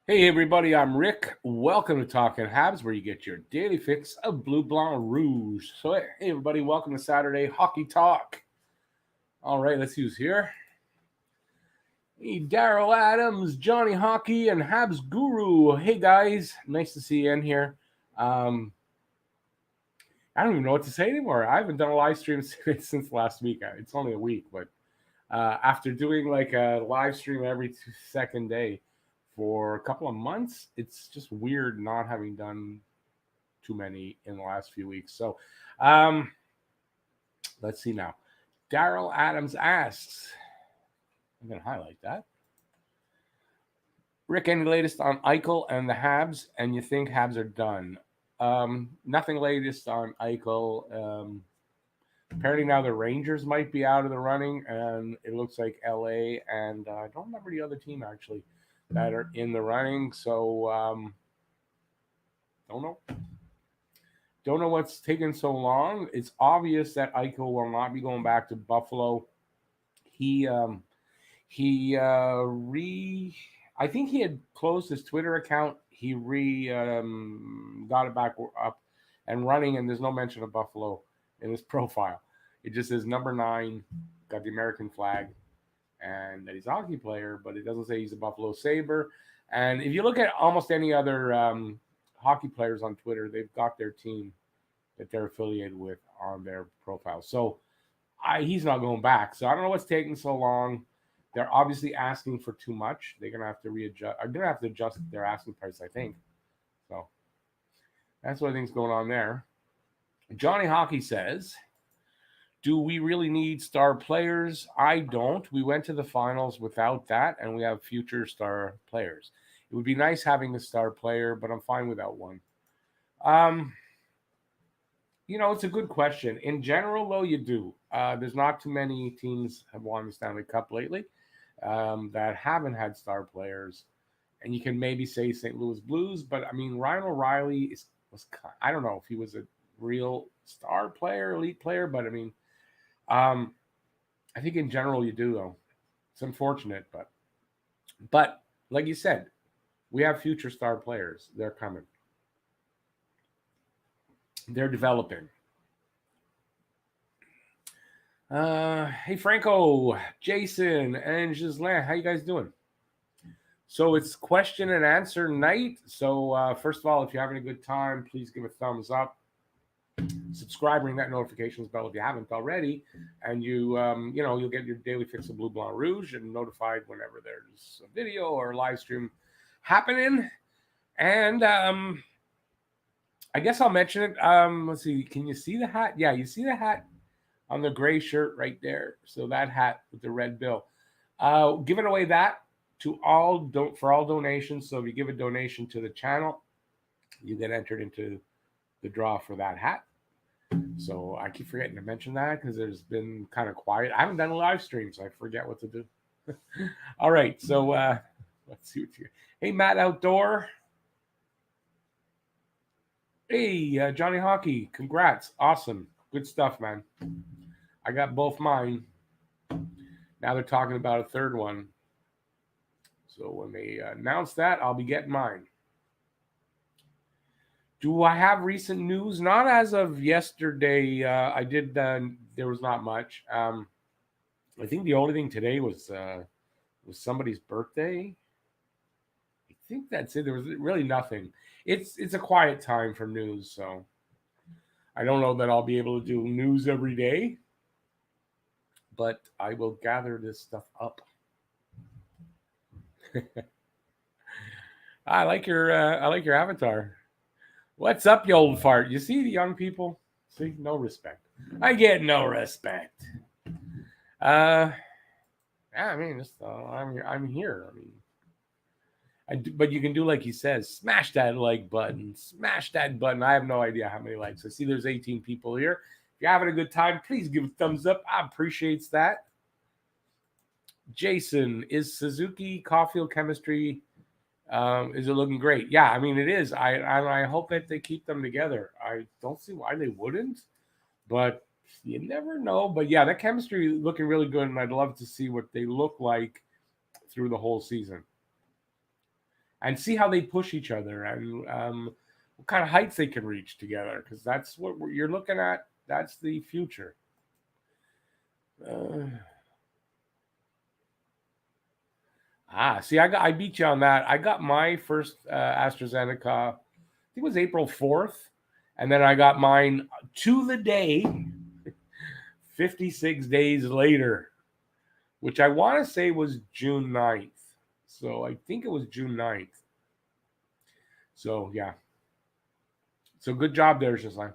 Hey everybody, I'm Rick. Welcome to Talking Habs, where you get your daily fix of Blue Blanc Rouge. So hey everybody, welcome to Saturday Hockey Talk. All right, let's use here. Hey, Daryl Adams, Johnny Hockey, and Habs Guru. Hey guys, nice to see you in here. Um, I don't even know what to say anymore. I haven't done a live stream since last week. It's only a week, but after doing like a live stream every second day for a couple of months, it's just weird not having done too many in the last few weeks. So um, let's see now. Daryl Adams asks, I'm going to highlight that. Rick, any latest on Eichel and the Habs? And you think Habs are done? Nothing latest on Eichel. Apparently now the Rangers might be out of the running, and it looks like LA and I don't remember the other team actually that are in the running. So don't know. Don't know what's taken so long. It's obvious that Eichel will not be going back to Buffalo. He he I think he had closed his Twitter account. He got it back up and running, and there's no mention of Buffalo in his profile. It just says number 9, got the American flag, and that he's a hockey player, but it doesn't say he's a Buffalo Sabre. And if you look at almost any other hockey players on Twitter, they've got their team that they're affiliated with on their profile. So he's not going back. So I don't know what's taking so long. They're obviously asking for too much. They're gonna have to readjust. Are gonna have to adjust their asking price, I think. So that's what I think's going on there. Johnny Hockey says, "Do we really need star players? I don't. We went to the finals without that, and we have future star players. It would be nice having a star player, but I'm fine without one." Um, it's a good question. In general, though, you do. There's not too many teams have won the Stanley Cup lately that haven't had star players, and you can maybe say St. Louis Blues, but I mean Ryan O'Reilly was I don't know if he was a real star player, elite player, but I mean, um, I think in general you do though. It's unfortunate, but like you said, we have future star players. They're coming. They're developing. Hey Franco, Jason, and Gislain, how you guys doing? So it's question and answer night. So first of all, if you're having a good time, please give a thumbs up. Subscribe, ring that notifications bell if you haven't already, and you'll get your daily fix of Blue Blanc Rouge and notified whenever there's a video or a live stream happening. And I guess I'll mention it. Let's see. Can you see the hat? Yeah, you see the hat on the gray shirt right there. So that hat with the red bill. Giving away that to for all donations. So if you give a donation to the channel, you get entered into the draw for that hat. So I keep forgetting to mention that because there's been kind of quiet. I haven't done a live stream, so I forget what to do. All right, so let's see what you. Hey, Matt Outdoor. Hey, Johnny Hockey. Congrats. Awesome. Good stuff, man. I got both mine. Now they're talking about a third one. So when they announce that, I'll be getting mine. Do I have recent news? Not as of yesterday. I did. There was not much. I think the only thing today was somebody's birthday. I think that's it. There was really nothing. It's a quiet time for news, so I don't know that I'll be able to do news every day, but I will gather this stuff up. I like your avatar. What's up, you old fart? You see the young people? See, no respect. I get no respect. Yeah, I mean, I'm here. I mean, but you can do like he says, smash that like button, smash that button. I have no idea how many likes. I see there's 18 people here. If you're having a good time, please give a thumbs up. I appreciate that. Jason, is Suzuki Caulfield chemistry? Is it looking great? Yeah, I mean it is. I hope that they keep them together. I don't see why they wouldn't, but you never know. But yeah, that chemistry looking really good, and I'd love to see what they look like through the whole season. and see how they push each other and what kind of heights they can reach together, because that's what you're looking at. That's the future. Uh, See, I beat you on that. I got my first AstraZeneca. I think it was April 4th, and then I got mine to the day 56 days later, which I want to say was June 9th. So I think it was June 9th. So yeah. So good job there, Gislain.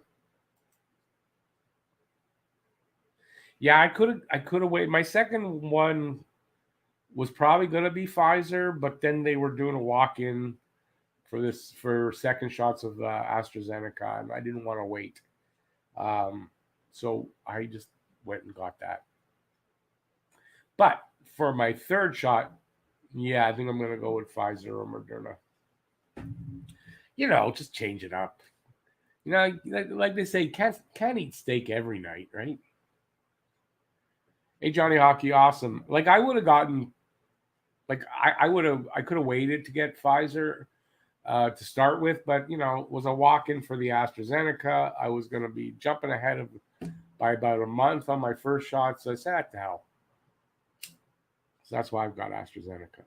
Yeah, I could have waited. My second one was probably gonna be Pfizer, but then they were doing a walk-in for second shots of AstraZeneca, and I didn't want to wait. So I just went and got that. But for my third shot, yeah, I think I'm gonna go with Pfizer or Moderna. Just change it up. Like they say, can't eat steak every night, right? Hey, Johnny Hockey, awesome. Like I would have gotten, like I could have waited to get Pfizer to start with, but it was a walk-in for the AstraZeneca. I was going to be jumping ahead of by about a month on my first shot, so I said, "What the hell?" So that's why I've got AstraZeneca,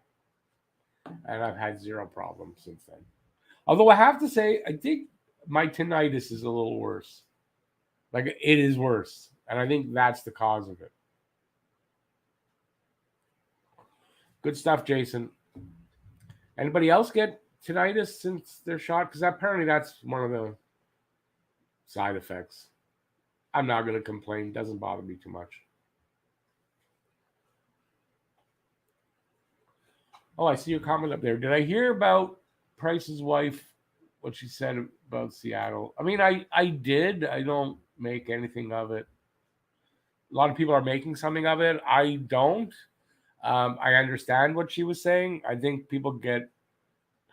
and I've had zero problems since then. Although I have to say, I think my tinnitus is a little worse. Like it is worse, and I think that's the cause of it. Good stuff, Jason. Anybody else get tinnitus since their shot? Because apparently that's one of the side effects. I'm not going to complain. Doesn't bother me too much. Oh, I see your comment up there. Did I hear about Price's wife, what she said about Seattle? I mean, I did. I don't make anything of it. A lot of people are making something of it. I don't. I understand what she was saying. I think people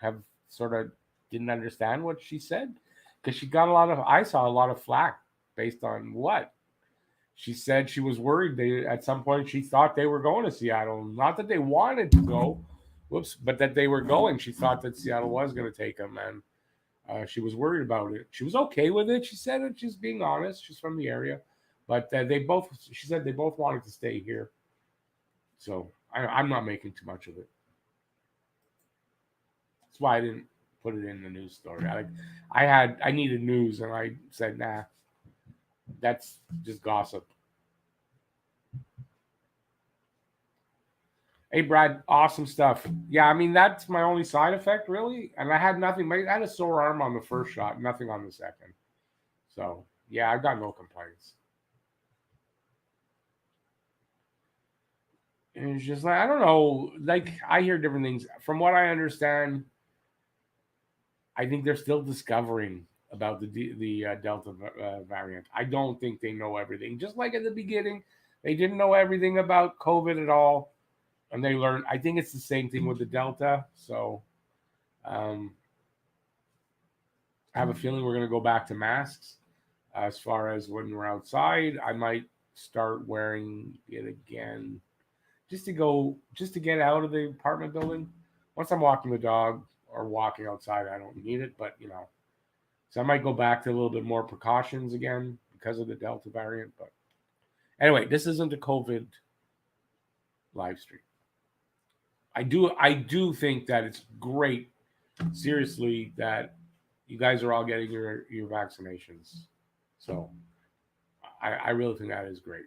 have sort of didn't understand what she said because she got I saw a lot of flack based on what she said. She was worried at some point she thought they were going to Seattle. Not that they wanted to go, but that they were going. She thought that Seattle was going to take them, and she was worried about it. She was okay with it. She said it. She's being honest. She's from the area, but she said they both wanted to stay here. So I'm not making too much of it. That's why I didn't put it in the news story. I needed news, and I said, nah, that's just gossip. Hey, Brad, awesome stuff. Yeah, I mean that's my only side effect really, and I had nothing. I had a sore arm on the first shot, nothing on the second. So yeah, I've got no complaints. And it's just like I don't know. Like I hear different things. From what I understand, I think they're still discovering about the Delta variant. I don't think they know everything. Just like at the beginning, they didn't know everything about COVID at all, and they learned. I think it's the same thing with the Delta. So um, I have a feeling we're going to go back to masks. As far as when we're outside, I might start wearing it again just to get out of the apartment building. Once I'm walking the dog or walking outside, I don't need it, but so I might go back to a little bit more precautions again because of the Delta variant. But anyway, this isn't a COVID live stream. I do think that it's great, seriously, that you guys are all getting your vaccinations. So I really think that is great.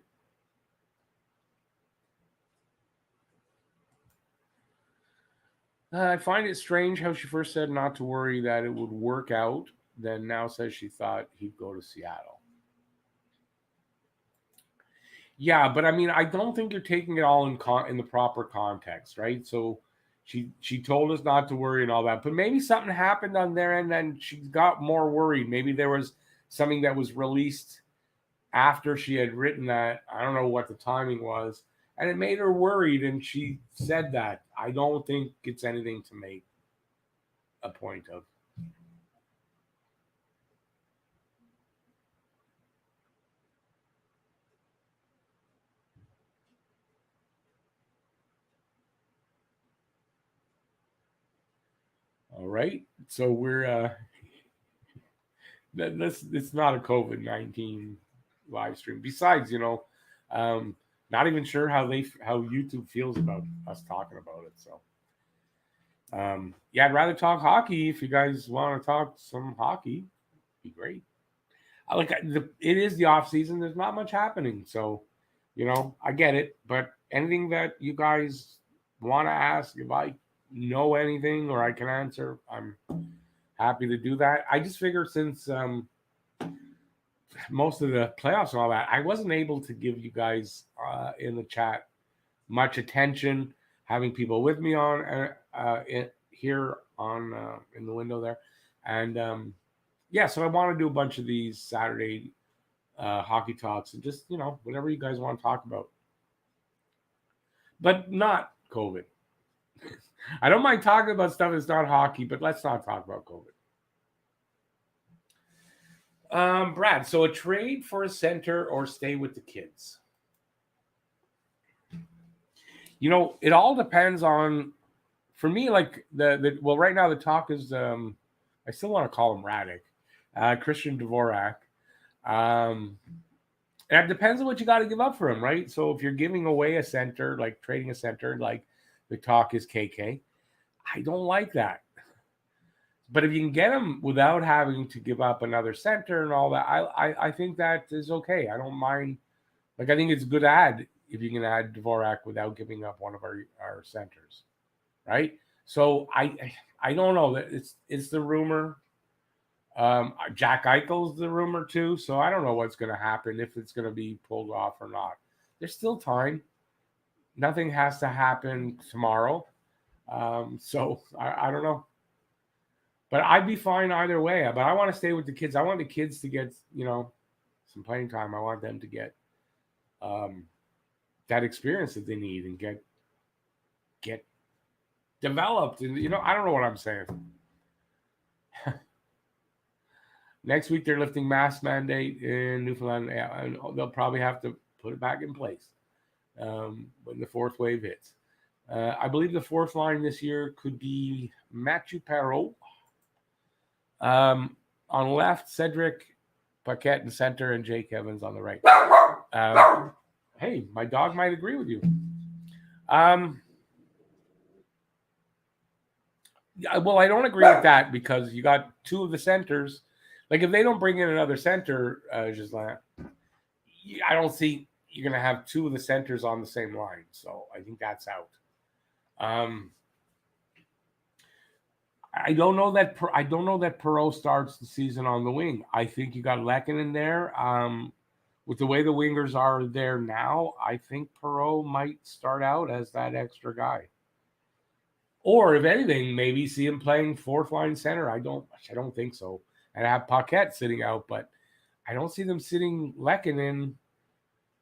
I find it strange how she first said not to worry that it would work out, then now says she thought he'd go to Seattle. Yeah, but I mean, I don't think you're taking it all in the proper context, right? So she told us not to worry and all that, but maybe something happened on their end and she got more worried. Maybe there was something that was released after she had written that. I don't know what the timing was, and it made her worried, and she said that. I don't think it's anything to make a point of. All right. So we're it's not a COVID-19 live stream. Besides, not even sure how YouTube feels about us talking about it. So yeah, I'd rather talk hockey. If you guys want to talk some hockey, be great. It is the off season. There's not much happening, so I get it. But anything that you guys want to ask, if I know anything or I can answer, I'm happy to do that. I just figured since most of the playoffs and all that, I wasn't able to give you guys in the chat much attention, having people with me on here on in the window there, and yeah, so I want to do a bunch of these Saturday hockey talks and just whatever you guys want to talk about, but not COVID. I don't mind talking about stuff that's not hockey, but let's not talk about COVID. Brad, so a trade for a center or stay with the kids? It all depends on, for me, like well, right now the talk is, I still want to call him Radek, Christian Dvorak. And it depends on what you got to give up for him, right? So if you're giving away a center, like trading a center, like the talk is KK, I don't like that. But if you can get him without having to give up another center and all that, I think that is okay. I don't mind. Like, I think it's a good ad if you can add Dvorak without giving up one of our centers, right? So I don't know. It's the rumor. Jack Eichel's the rumor too. So I don't know what's going to happen, if it's going to be pulled off or not. There's still time. Nothing has to happen tomorrow. So I don't know. But I'd be fine either way. But I want to stay with the kids. I want the kids to get, some playing time. I want them to get that experience that they need and get developed. And, I don't know what I'm saying. Next week, they're lifting mask mandate in Newfoundland. And they'll probably have to put it back in place when the fourth wave hits. I believe the fourth line this year could be Mathieu Perreault. On left, Cedric Paquette in center, and Jake Evans on the right. Hey, my dog might agree with you. Well, I don't agree with that because you got two of the centers. Like, if they don't bring in another center, Gislain, I don't see you're going to have two of the centers on the same line. So I think that's out. I don't know that Perreault starts the season on the wing. I think you got Lekin in there. With the way the wingers are there now, I think Perreault might start out as that extra guy. Or if anything, maybe see him playing fourth line center. I don't think so. And have Paquette sitting out, but I don't see them sitting Lekin in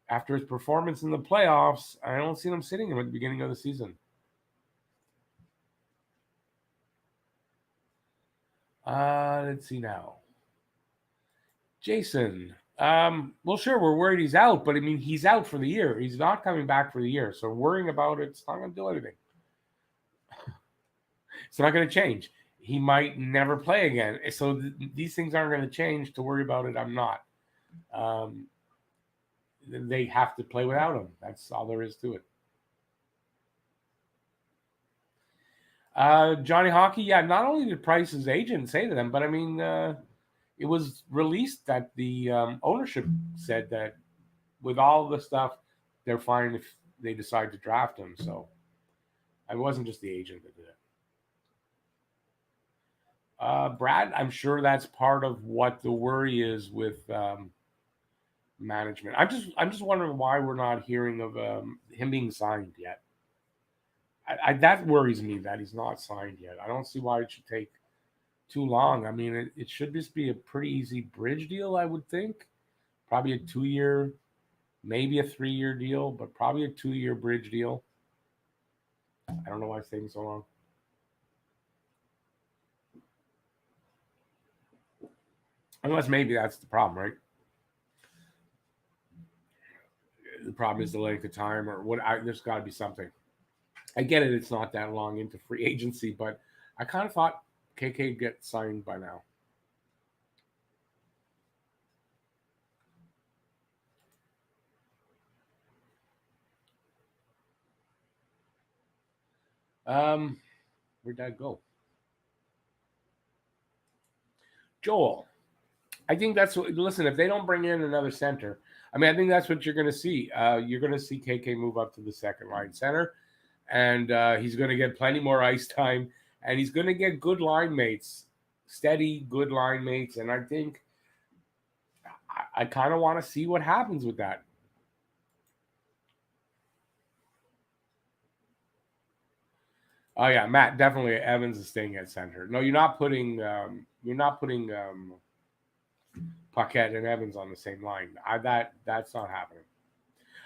after his performance in the playoffs. I don't see them sitting him at the beginning of the season. Let's see now. Jason. Well, sure, we're worried he's out, but I mean, he's out for the year. He's not coming back for the year. So worrying about it's not going to do anything. It's not going to change. He might never play again. So these things aren't going to change. To worry about it, I'm not. They have to play without him. That's all there is to it. Johnny Hockey, yeah, not only did Price's agent say to them, but I mean, it was released that the ownership said that with all the stuff, they're fine if they decide to draft him. So it wasn't just the agent that did it. Brad, I'm sure that's part of what the worry is with management. I'm just wondering why we're not hearing of him being signed yet. That worries me that he's not signed yet. I don't see why it should take too long. I mean, it should just be a pretty easy bridge deal, I would think. Probably a 2-year, maybe a 3-year deal, but probably a 2-year bridge deal. I don't know why it's taking so long. Unless maybe that's the problem, right? The problem is the length of time or what. There's got to be something. I get it. It's not that long into free agency, but I kind of thought KK get signed by now? Where'd that go? Joel. I think that's what. Listen, if they don't bring in another center, I mean, I think that's what you're going to see. You're going to see KK move up to the second line center, and he's going to get plenty more ice time, and he's going to get good line mates, steady, good line mates, and I think I kind of want to see what happens with that. Oh yeah, Matt, definitely Evans is staying at center. No, you're not putting Paquette and Evans on the same line. That's not happening.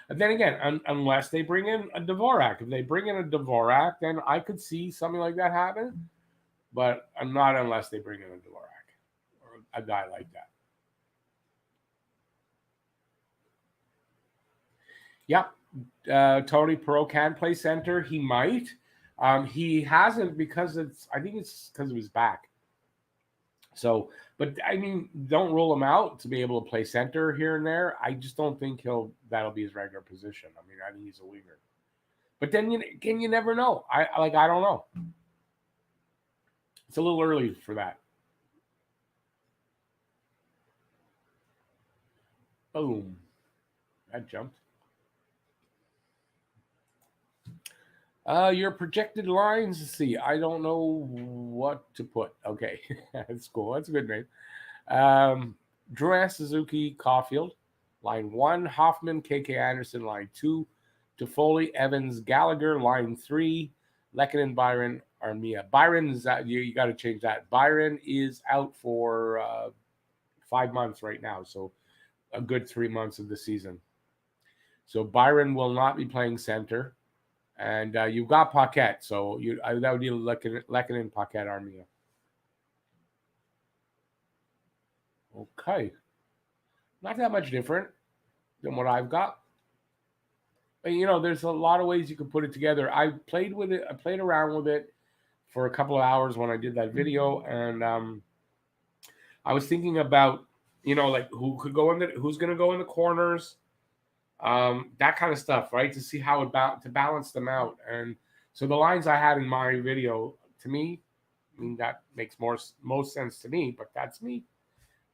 And then again, unless they bring in a Dvorak. If they bring in a Dvorak, then I could see something like that happen. But I'm not unless they bring in a Dvorak or a guy like that. Yep. Tony Perot can play center. He might. He hasn't because I think it's because of his back. So, but I mean, don't rule him out to be able to play center here and there. I just don't think that'll be his regular position. I mean, I think he's a winger. But then you never know. I don't know. It's a little early for that. Boom. That jumped. Your projected lines. Let's see. I don't know what to put. Okay. That's cool. That's a good name. Drew Suzuki, Caulfield. Line 1, Hoffman, KK Anderson. Line 2, Toffoli, Evans, Gallagher. Line 3, Lehkonen, Byron, Armia. Byron is out. You got to change that. Byron is out for 5 months right now, so a good 3 months of the season. So Byron will not be playing center, and you've got Paquette, so that would be Lehkonen, Paquette, Armia. Okay, not that much different than what I've got. But, there's a lot of ways you can put it together. I played with it. I played around with it for a couple of hours when I did that video, and I was thinking about, like who's going to go in the corners, that kind of stuff, right? To see how to balance them out. And so the lines I had in my video, to me, I mean, that makes most sense to me, but that's me.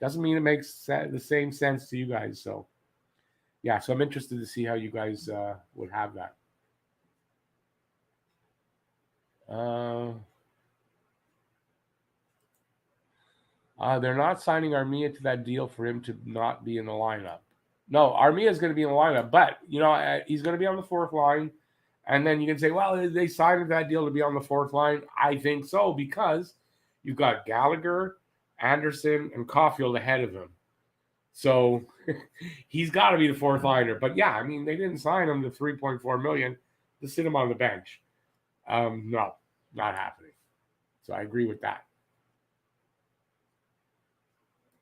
Doesn't mean it makes the same sense to you guys. So, yeah, so I'm interested to see how you guys would have that. They're not signing Armia to that deal for him to not be in the lineup. No, Armia is going to be in the lineup, but he's going to be on the fourth line. And then you can say, well, they signed that deal to be on the fourth line. I think so, because you've got Gallagher, Anderson, and Caulfield ahead of him. So he's got to be the fourth liner. But yeah, I mean, they didn't sign him to $3.4 million to sit him on the bench. No, not happening. So I agree with that.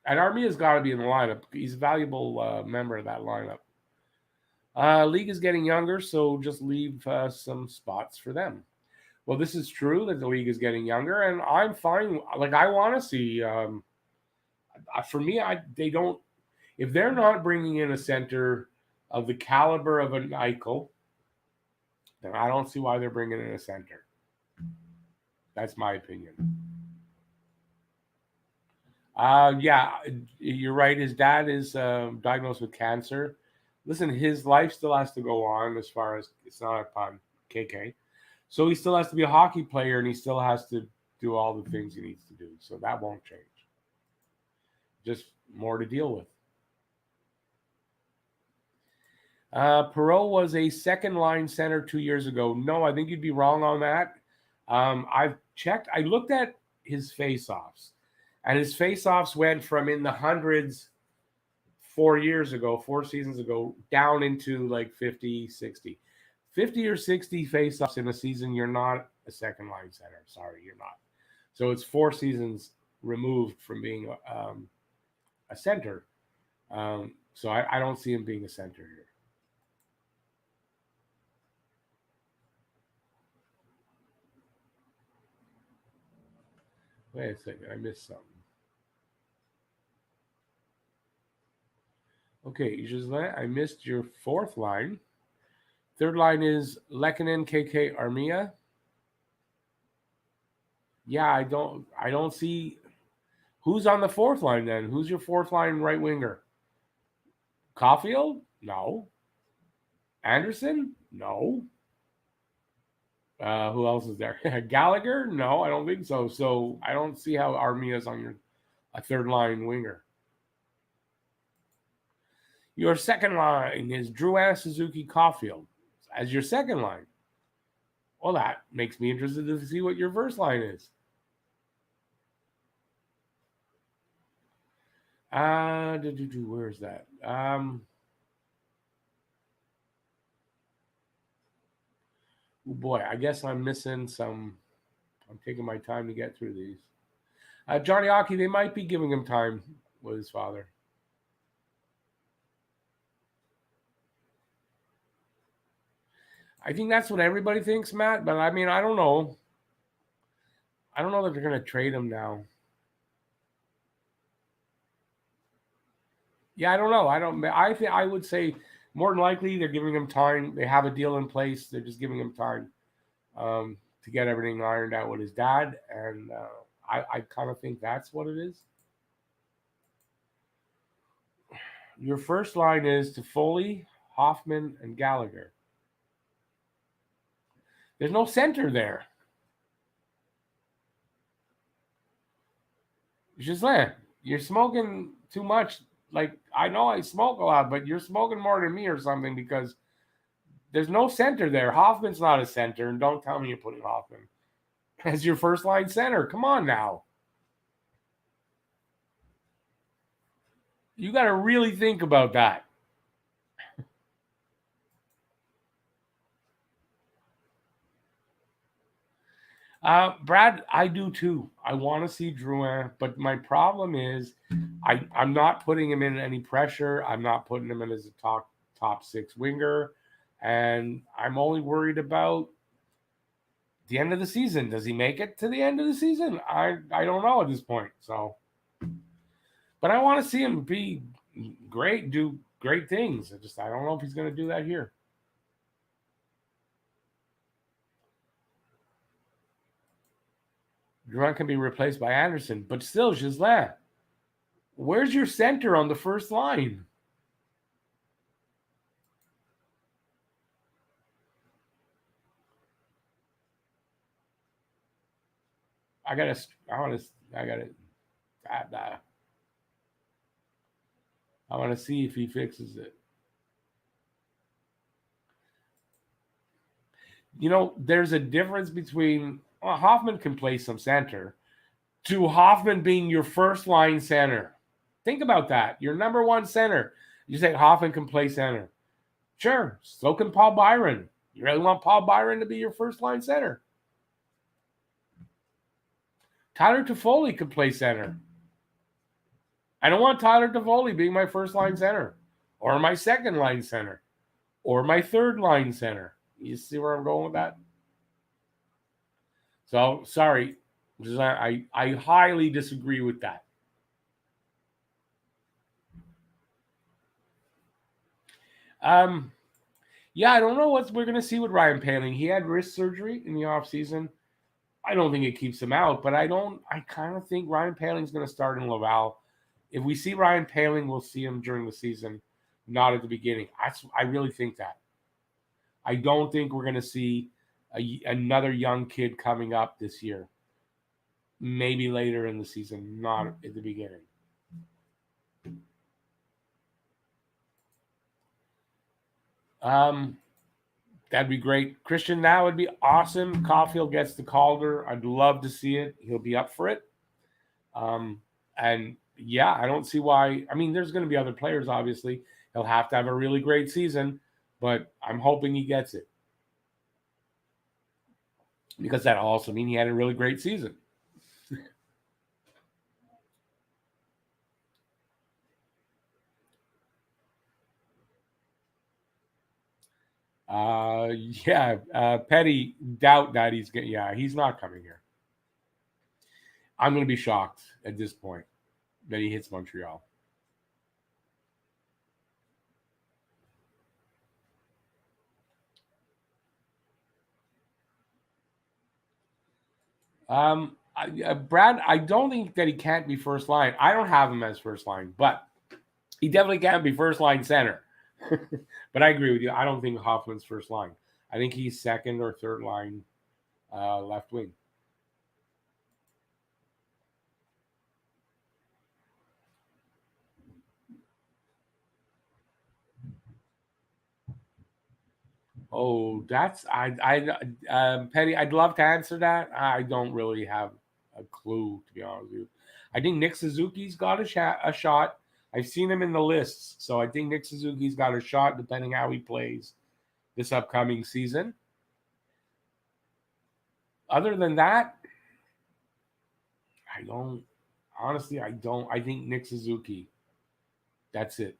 And Armia's got to be in the lineup. He's a valuable member of that lineup. League is getting younger, so just leave some spots for them. Well, this is true that the league is getting younger, and I'm fine. Like, I want to see. For me, they don't. If they're not bringing in a center of the caliber of an Eichel, then I don't see why they're bringing in a center. That's my opinion. Yeah, you're right. His dad is diagnosed with cancer. Listen, his life still has to go on as far as it's not upon KK. So he still has to be a hockey player, and he still has to do all the things he needs to do. So that won't change. Just more to deal with. Perot was a second line center 2 years ago. No, I think you'd be wrong on that. I've checked. I looked at his face-offs, and his face-offs went from in the hundreds 4 seasons ago, down into like 50, 60. 50 or 60 face-offs in a season, you're not a second line center. Sorry, you're not. So it's 4 seasons removed from being a center. So I don't see him being a center here. Wait a second, I missed something. Okay, Gislain, I missed your fourth line. Third line is Lehkonen, KK, Armia. Yeah, I don't see who's on the fourth line then. Who's your fourth line right winger? Caulfield? No. Anderson? No. Who else is there? Gallagher? No, I don't think so. So I don't see how Armia's on your a third line winger. Your second line is Drouin, Suzuki, Caulfield as your second line. Well, that makes me interested to see what your first line is. Where is that? Oh boy, I guess I'm missing some. I'm taking my time to get through these. Johnny Hockey, they might be giving him time with his father. I think that's what everybody thinks, Matt. But I mean, I don't know. I don't know that they're going to trade him now. Yeah, I don't know. I don't. I think I would say more than likely they're giving him time. They have a deal in place. They're just giving him time to get everything ironed out with his dad, and I kind of think that's what it is. Your first line is to Foley, Hoffman, and Gallagher. There's no center there. Gislain, you're smoking too much. Like, I know I smoke a lot, but you're smoking more than me or something because there's no center there. Hoffman's not a center, and don't tell me you're putting Hoffman as your first line center. Come on now. You got to really think about that. Brad, I do too. I want to see Drouin, but my problem is I'm not putting him in any pressure. I'm not putting him in as a top six winger. And I'm only worried about the end of the season. Does he make it to the end of the season? I don't know at this point. So, but I want to see him be great, do great things. I don't know if he's going to do that here. Drouin can be replaced by Anderson, but still, Gislain, where's your center on the first line? I gotta. I want to. I gotta. I want to see if he fixes it. You know, there's a difference between Hoffman can play some center to Hoffman being your first line center. Think about that. Your number one center. You say Hoffman can play center. Sure. So can Paul Byron. You really want Paul Byron to be your first line center? Tyler Toffoli could play center. I don't want Tyler Toffoli being my first line center or my second line center or my third line center. You see where I'm going with that? So, sorry. I highly disagree with that. Yeah, I don't know what we're going to see with Ryan Poehling. He had wrist surgery in the offseason. I don't think it keeps him out, but I kind of think Ryan Poehling's going to start in Laval. If we see Ryan Poehling, we'll see him during the season, not at the beginning. I really think that. I don't think we're going to see another young kid coming up this year. Maybe later in the season, not at the beginning. That'd be great. Christian, that would be awesome. Caulfield gets the Calder. I'd love to see it. He'll be up for it. And yeah, I don't see why. I mean, there's going to be other players, obviously. He'll have to have a really great season, but I'm hoping he gets it. Because that also means he had a really great season. Yeah, Petty doubt that he's not coming here. I'm going to be shocked at this point that he hits Montreal. Brad, I don't think that he can't be first line. I don't have him as first line, but he definitely can't be first line center. But I agree with you. I don't think Hoffman's first line. I think he's second or third line left wing. Oh, that's Petty. I'd love to answer that. I don't really have a clue, to be honest with you. I think Nick Suzuki's got a shot. I've seen him in the lists, so I think Nick Suzuki's got a shot, depending how he plays this upcoming season. Other than that, I don't. Honestly, I don't. I think Nick Suzuki. That's it.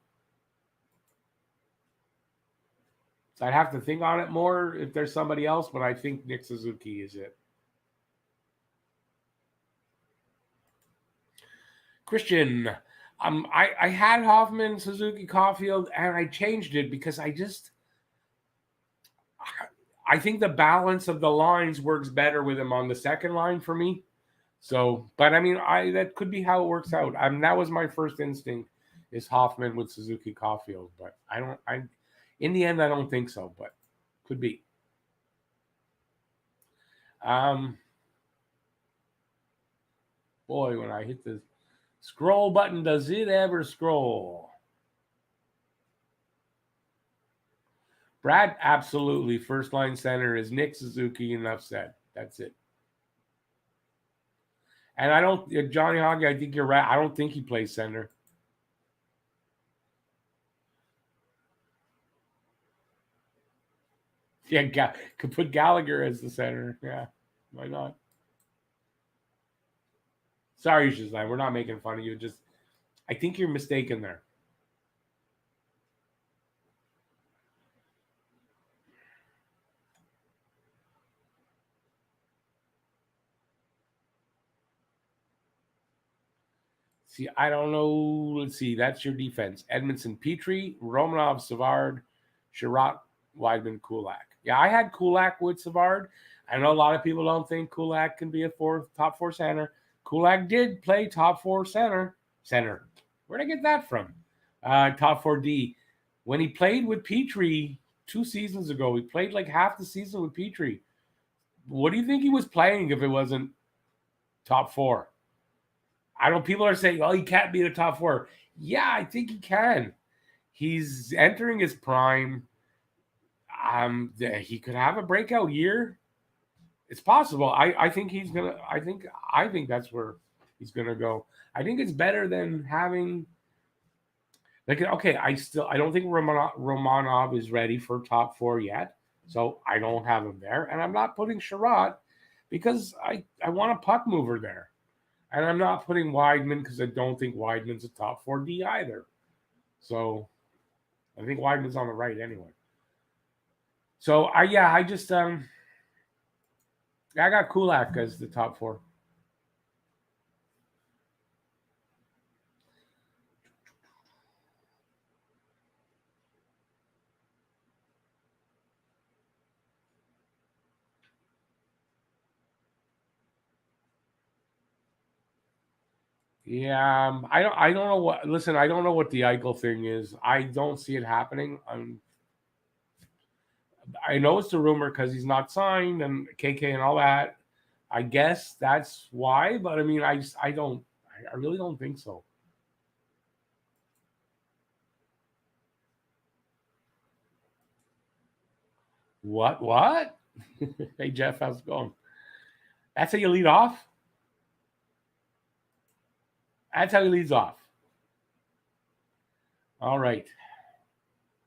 So I'd have to think on it more if there's somebody else, but I think Nick Suzuki is it. Christian, I had Hoffman, Suzuki, Caulfield, and I changed it because I think the balance of the lines works better with him on the second line for me. So, but I mean, that could be how it works out. That was my first instinct is Hoffman with Suzuki, Caulfield, but in the end, I don't think so, but could be. Boy, when I hit the scroll button, does it ever scroll? Brad, absolutely. First line center is Nick Suzuki. Enough said. That's it. And I don't, Johnny Hoggy, I think you're right. I don't think he plays center. Yeah, could put Gallagher as the center. Yeah, why not? Sorry, Shazam. We're not making fun of you. Just, I think you're mistaken there. See, I don't know. Let's see. That's your defense. Edmondson, Petrie, Romanov, Savard, Sherratt, Weidman, Kulak. Yeah, I had Kulak with Savard. I know a lot of people don't think Kulak can be a top four center. Kulak did play top four center. Where'd I get that from? Top four D. When he played with Petrie 2 seasons ago, he played like half the season with Petrie. What do you think he was playing if it wasn't top four? I know people are saying, "Oh, he can't be the top four." Yeah, I think he can. He's entering his prime. He could have a breakout year. It's possible. I think he's gonna. I think that's where he's gonna go. I think it's better than having. Like, okay, I don't think Romanov is ready for top four yet, so I don't have him there, and I'm not putting Sherratt because I want a puck mover there. And I'm not putting Weidman because I don't think Weidman's a top 4D either. So I think Weidman's on the right anyway. So I got Kulak as the top four. Yeah, I don't know what. Listen, I don't know what the Eichel thing is. I don't see it happening. I know it's a rumor because he's not signed and KK and all that. I guess that's why, but I mean, I really don't think so. What? Hey Jeff, how's it going? That's how you lead off. That's how he leads off. All right.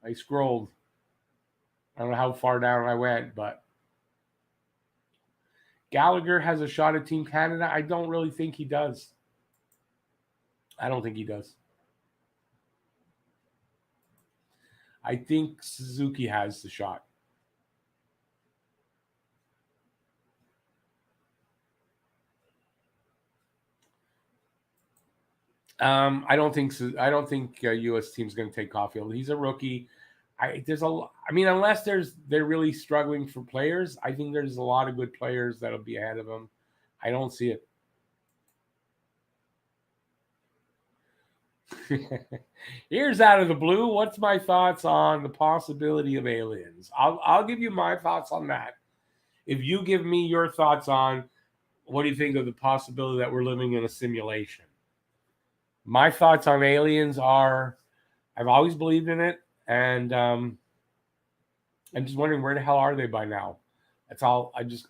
I scrolled. I don't know how far down I went, but Gallagher has a shot at Team Canada. I don't really think he does. I don't think he does. I think Suzuki has the shot. I don't think so. I don't think U.S. team's going to take Caulfield. He's a rookie. I mean, unless they're really struggling for players, I think there's a lot of good players that'll be ahead of him. I don't see it. Here's out of the blue. What's my thoughts on the possibility of aliens? I'll give you my thoughts on that. If you give me your thoughts on what do you think of the possibility that we're living in a simulation? My thoughts on aliens are I've always believed in it, and I'm just wondering where the hell are they by now? That's all. I'm just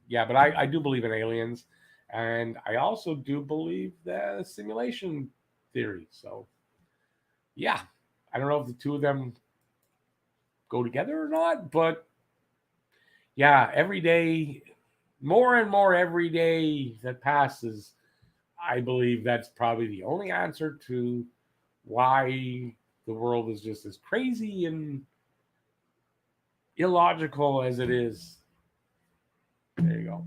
yeah, but I do believe in aliens, and I also do believe the simulation theory. So yeah, I don't know if the two of them go together or not, but yeah, every day, more and more every day that passes, I believe that's probably the only answer to why the world is just as crazy and illogical as it is. There you go.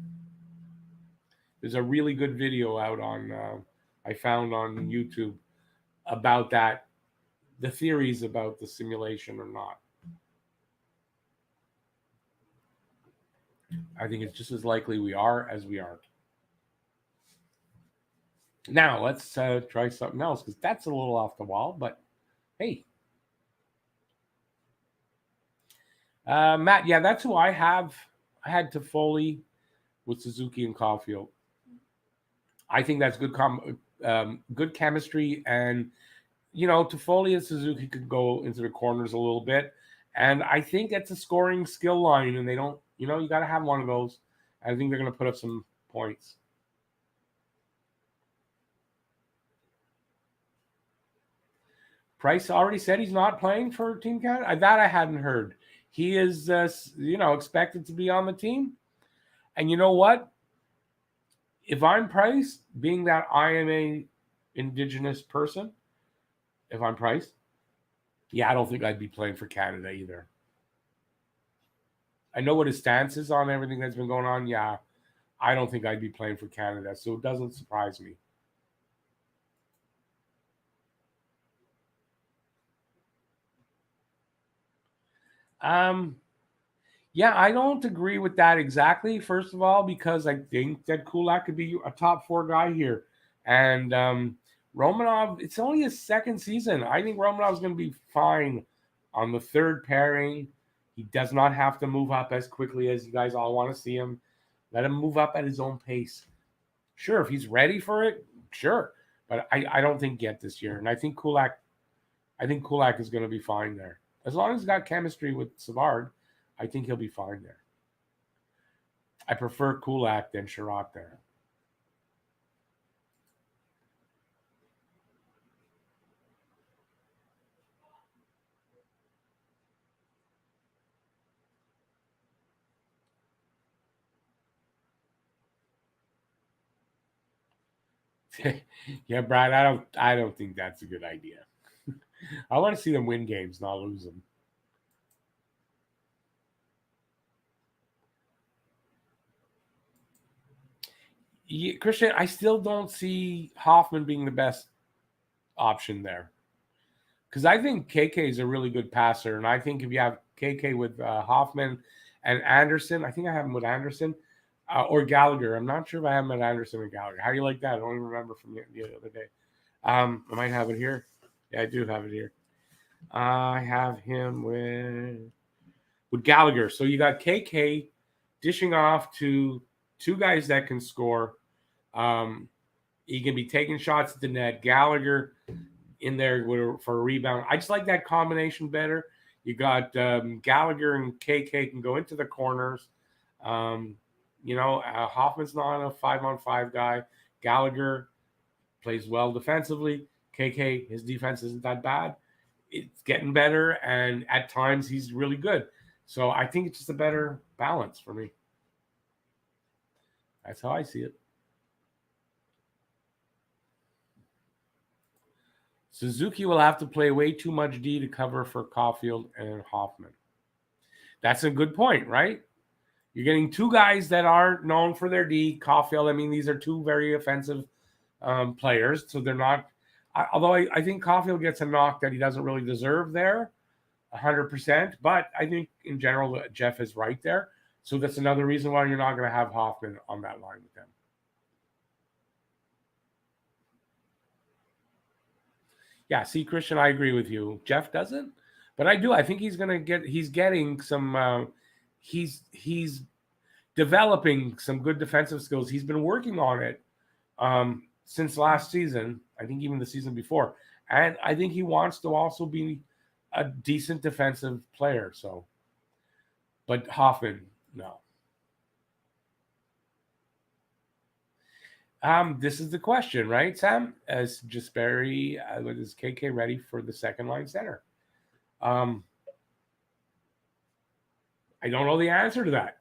There's a really good video out on I found on YouTube about that, the theories about the simulation or not. I think it's just as likely we are as we aren't. Now let's try something else because that's a little off the wall, but hey. Matt, yeah, that's who I have. I had Toffoli with Suzuki and Caulfield. I think that's good chemistry, and Toffoli and Suzuki could go into the corners a little bit, and I think it's a scoring skill line, and they don't, you got to have one of those. I think they're going to put up some points. Price already said he's not playing for Team Canada. That I hadn't heard. He is, expected to be on the team. And you know what? If I'm Price, being that I am a Indigenous person, if I'm Price, yeah, I don't think I'd be playing for Canada either. I know what his stance is on everything that's been going on. Yeah, I don't think I'd be playing for Canada, so it doesn't surprise me. Yeah, I don't agree with that exactly. First of all, because I think that Kulak could be a top 4 guy here, and Romanov. It's only his second season. I think Romanov's going to be fine on the third pairing. He does not have to move up as quickly as you guys all want to see him. Let him move up at his own pace. Sure, if he's ready for it, sure. But I don't think yet this year. And I think Kulak is going to be fine there. As long as he's got chemistry with Savard, I think he'll be fine there. I prefer Kulak than Sherratt there. Yeah, Brad, I don't think that's a good idea. I want to see them win games, not lose them. Yeah, Christian, I still don't see Hoffman being the best option there. Because I think KK is a really good passer. And I think if you have KK with Hoffman and Anderson, I think I have him with Anderson or Gallagher. I'm not sure if I have him at Anderson or Gallagher. How do you like that? I don't even remember from the other day. I might have it here. Yeah, I do have it here. I have him with Gallagher. So you got KK dishing off to two guys that can score. He can be taking shots at the net. Gallagher in there for a rebound. I just like that combination better. You got Gallagher and KK can go into the corners. Hoffman's not a 5-on-5 guy. Gallagher plays well defensively. KK, his defense isn't that bad. It's getting better, and at times he's really good. So I think it's just a better balance for me. That's how I see it. Suzuki will have to play way too much D to cover for Caulfield and Hoffman. That's a good point, right? You're getting two guys that aren't known for their D. Caulfield, I mean, these are two very offensive players, so they're not. Although I think Caulfield gets a knock that he doesn't really deserve there, 100%. But I think in general Jeff is right there. So that's another reason why you're not going to have Hoffman on that line with them. Yeah, see, Christian, I agree with you. Jeff doesn't, but I do. I think he's getting some. He's developing some good defensive skills. He's been working on it since last season. I think even the season before, and I think he wants to also be a decent defensive player. So, but Hoffman, no. This is the question, right, Sam? Is Jesperi, is KK ready for the second line center? I don't know the answer to that.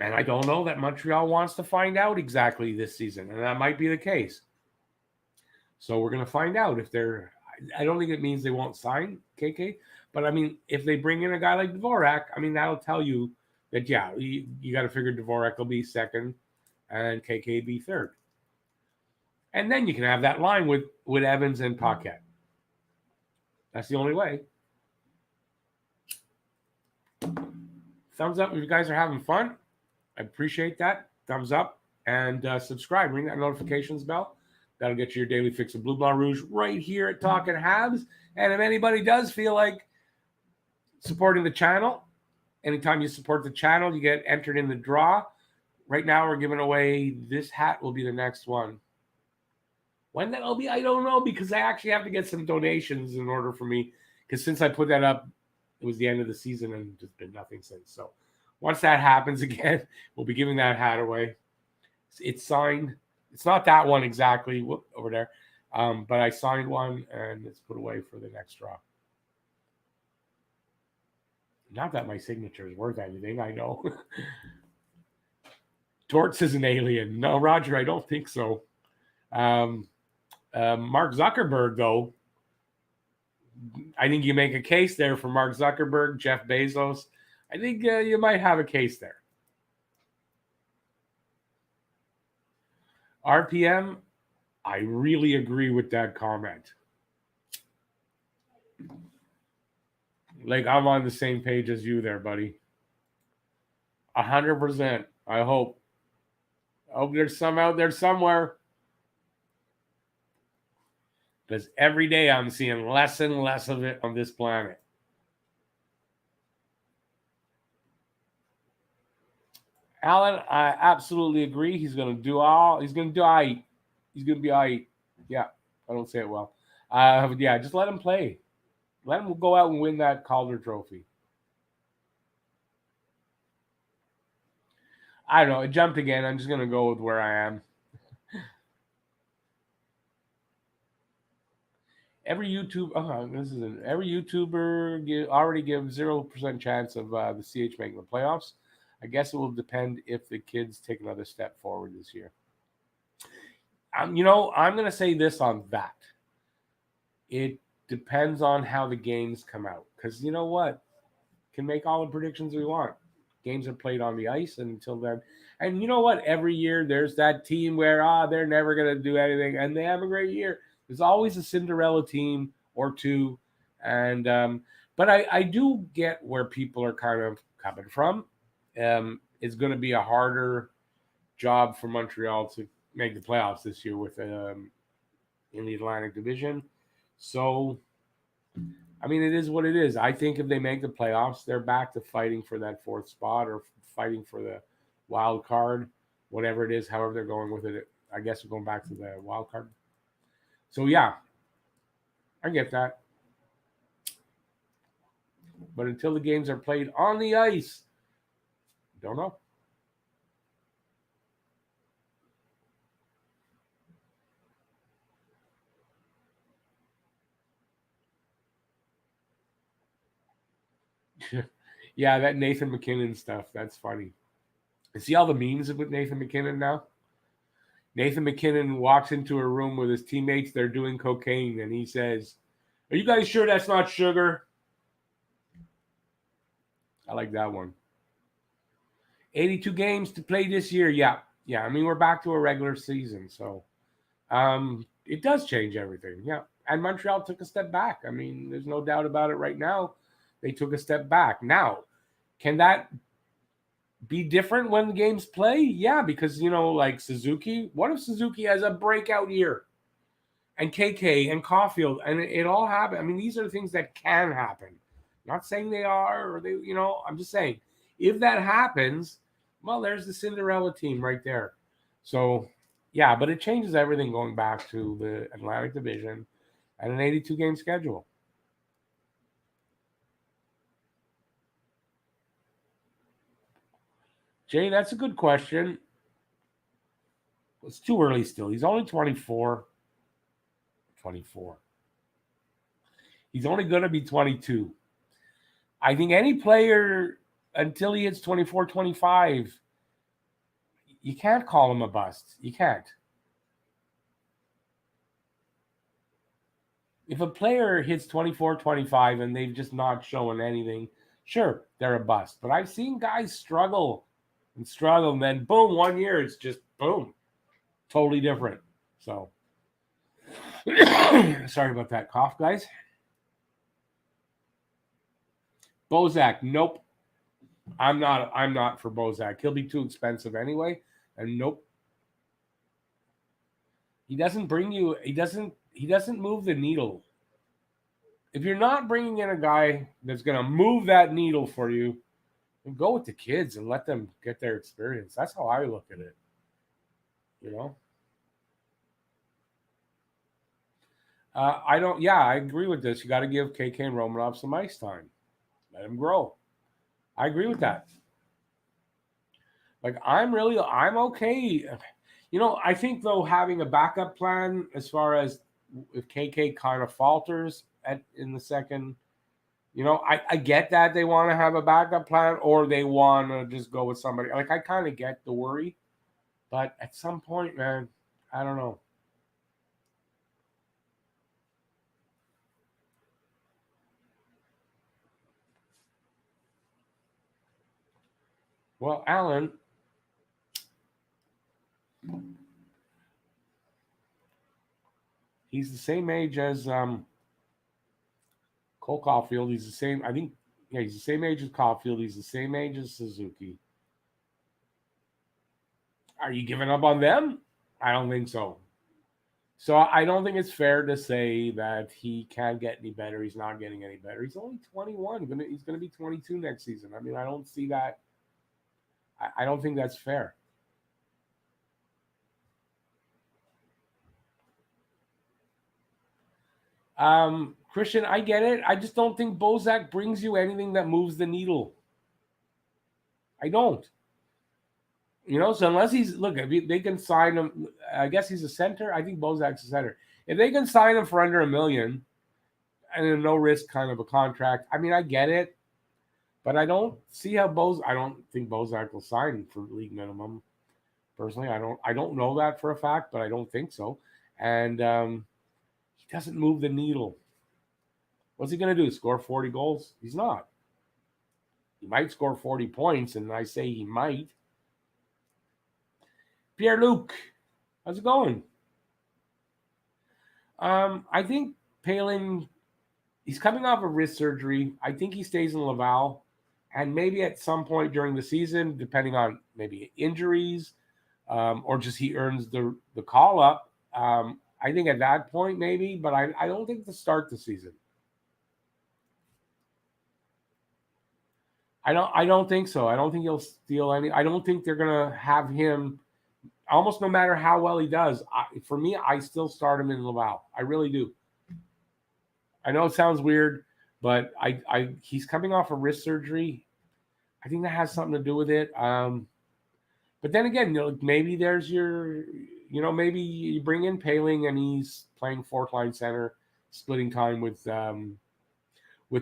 And I don't know that Montreal wants to find out exactly this season, and that might be the case. So we're going to find out if they're. I don't think it means they won't sign KK, but I mean, if they bring in a guy like Dvorak, I mean, that'll tell you that, yeah, you got to figure Dvorak will be second and KK be third. And then you can have that line with Evans and Paquette. That's the only way. Thumbs up if you guys are having fun. I appreciate that. Thumbs up and subscribe. Ring that notifications bell. That'll get you your daily fix of Blue Blanc Rouge right here at Talkin' Habs. And if anybody does feel like supporting the channel, anytime you support the channel, you get entered in the draw. Right now, we're giving away this hat. Will be the next one. When that'll be, I don't know, because I actually have to get some donations in order for me. Because since I put that up, it was the end of the season and just been nothing since. So once that happens again, we'll be giving that hat away. It's signed. It's not that one exactly over there, but I signed one and it's put away for the next draw. Not that my signature is worth anything, I know. Torts is an alien. No, Roger, I don't think so. Mark Zuckerberg, though, I think you make a case there for Mark Zuckerberg, Jeff Bezos. I think you might have a case there. RPM, I really agree with that comment. Like, I'm on the same page as you there, buddy. 100%. I hope. There's some out there somewhere. Because every day I'm seeing less and less of it on this planet. Alan, I absolutely agree. He's going to do all. He's going to do all right. He's going to be all right. Yeah, I don't say it well. Yeah, just let him play. Let him go out and win that Calder Trophy. I don't know. It jumped again. I'm just going to go with where I am. Every YouTuber already gives 0% chance of the CH making the playoffs. I guess it will depend if the kids take another step forward this year. I'm going to say this on that. It depends on how the games come out. Because you know what? Can make all the predictions we want. Games are played on the ice until then. And you know what? Every year there's that team where they're never going to do anything. And they have a great year. There's always a Cinderella team or two. And but I do get where people are kind of coming from. It's going to be a harder job for Montreal to make the playoffs this year with in the Atlantic Division. So, I mean, it is what it is. I think if they make the playoffs, they're back to fighting for that fourth spot or fighting for the wild card, whatever it is, however they're going with it. I guess we're going back to the wild card. So, yeah, I get that. But until the games are played on the ice, don't know. Yeah, that Nathan McKinnon stuff, that's funny. You see all the memes with Nathan McKinnon now? Nathan McKinnon walks into a room with his teammates. They're doing cocaine, and he says, "Are you guys sure that's not sugar?" I like that one. 82 games to play this year. Yeah, Yeah, I mean, we're back to a regular season, so it does change everything. Yeah, and Montreal took a step back. I mean, there's no doubt about it. Right now, they took a step back. Now, can that be different when the games play? Yeah, because like Suzuki. What if Suzuki has a breakout year, and KK and Caulfield, and it all happen? I mean, these are things that can happen. Not saying they are, or they. I'm just saying if that happens, well, there's the Cinderella team right there. So, yeah, but it changes everything going back to the Atlantic Division and an 82 game schedule. Jay, that's a good question. It's too early still. He's only 24. 24. He's only going to be 22. I think any player until he hits 24, 25, you can't call him a bust. You can't. If a player hits 24, 25 and they've just not shown anything, sure, they're a bust. But I've seen guys struggle and then boom, 1 year, it's just boom, totally different. So, sorry about that cough, guys. Bozak, nope. I'm not for Bozak. He'll be too expensive anyway. And nope. He doesn't bring you he doesn't move the needle. If you're not bringing in a guy that's going to move that needle for you, then go with the kids and let them get their experience. That's how I look at it. You know? I don't yeah, I agree with this. You got to give KK and Romanov some ice time. Let him grow. I agree with that. Like I'm okay. I think though having a backup plan as far as if KK kind of falters in the second, I get that they want to have a backup plan or they want to just go with somebody. Like I kind of get the worry, but at some point, man, I don't know. Well, Alan, he's the same age as Cole Caulfield. He's the same. I think. Yeah, he's the same age as Caulfield. He's the same age as Suzuki. Are you giving up on them? I don't think so. So I don't think it's fair to say that he can't get any better. He's not getting any better. He's only 21. He's gonna be 22 next season. I mean, I don't see that. I don't think that's fair. Christian, I get it. I just don't think Bozak brings you anything that moves the needle. I don't. So unless if they can sign him, I guess he's a center. I think Bozak's a center. If they can sign him for under $1 million and a no risk kind of a contract, I mean, I get it, but I don't see how I don't think Bozak will sign for league minimum. Personally, I don't know that for a fact, but I don't think so. And he doesn't move the needle. What's he going to do? Score 40 goals? He's not. He might score 40 points, and I say he might. Pierre Luc, how's it going? I think Palin, he's coming off of wrist surgery. I think he stays in Laval, and maybe at some point during the season, depending on maybe injuries, or just he earns the call up. I think at that point maybe, but I don't think to start the season. I don't think so. I don't think he'll steal any. I don't think they're gonna have him. Almost no matter how well he does, for me, I still start him in Laval. I really do. I know it sounds weird, but he's coming off a wrist surgery. I think that has something to do with it. But then again, maybe there's maybe you bring in Paling and he's playing fourth line center, splitting time with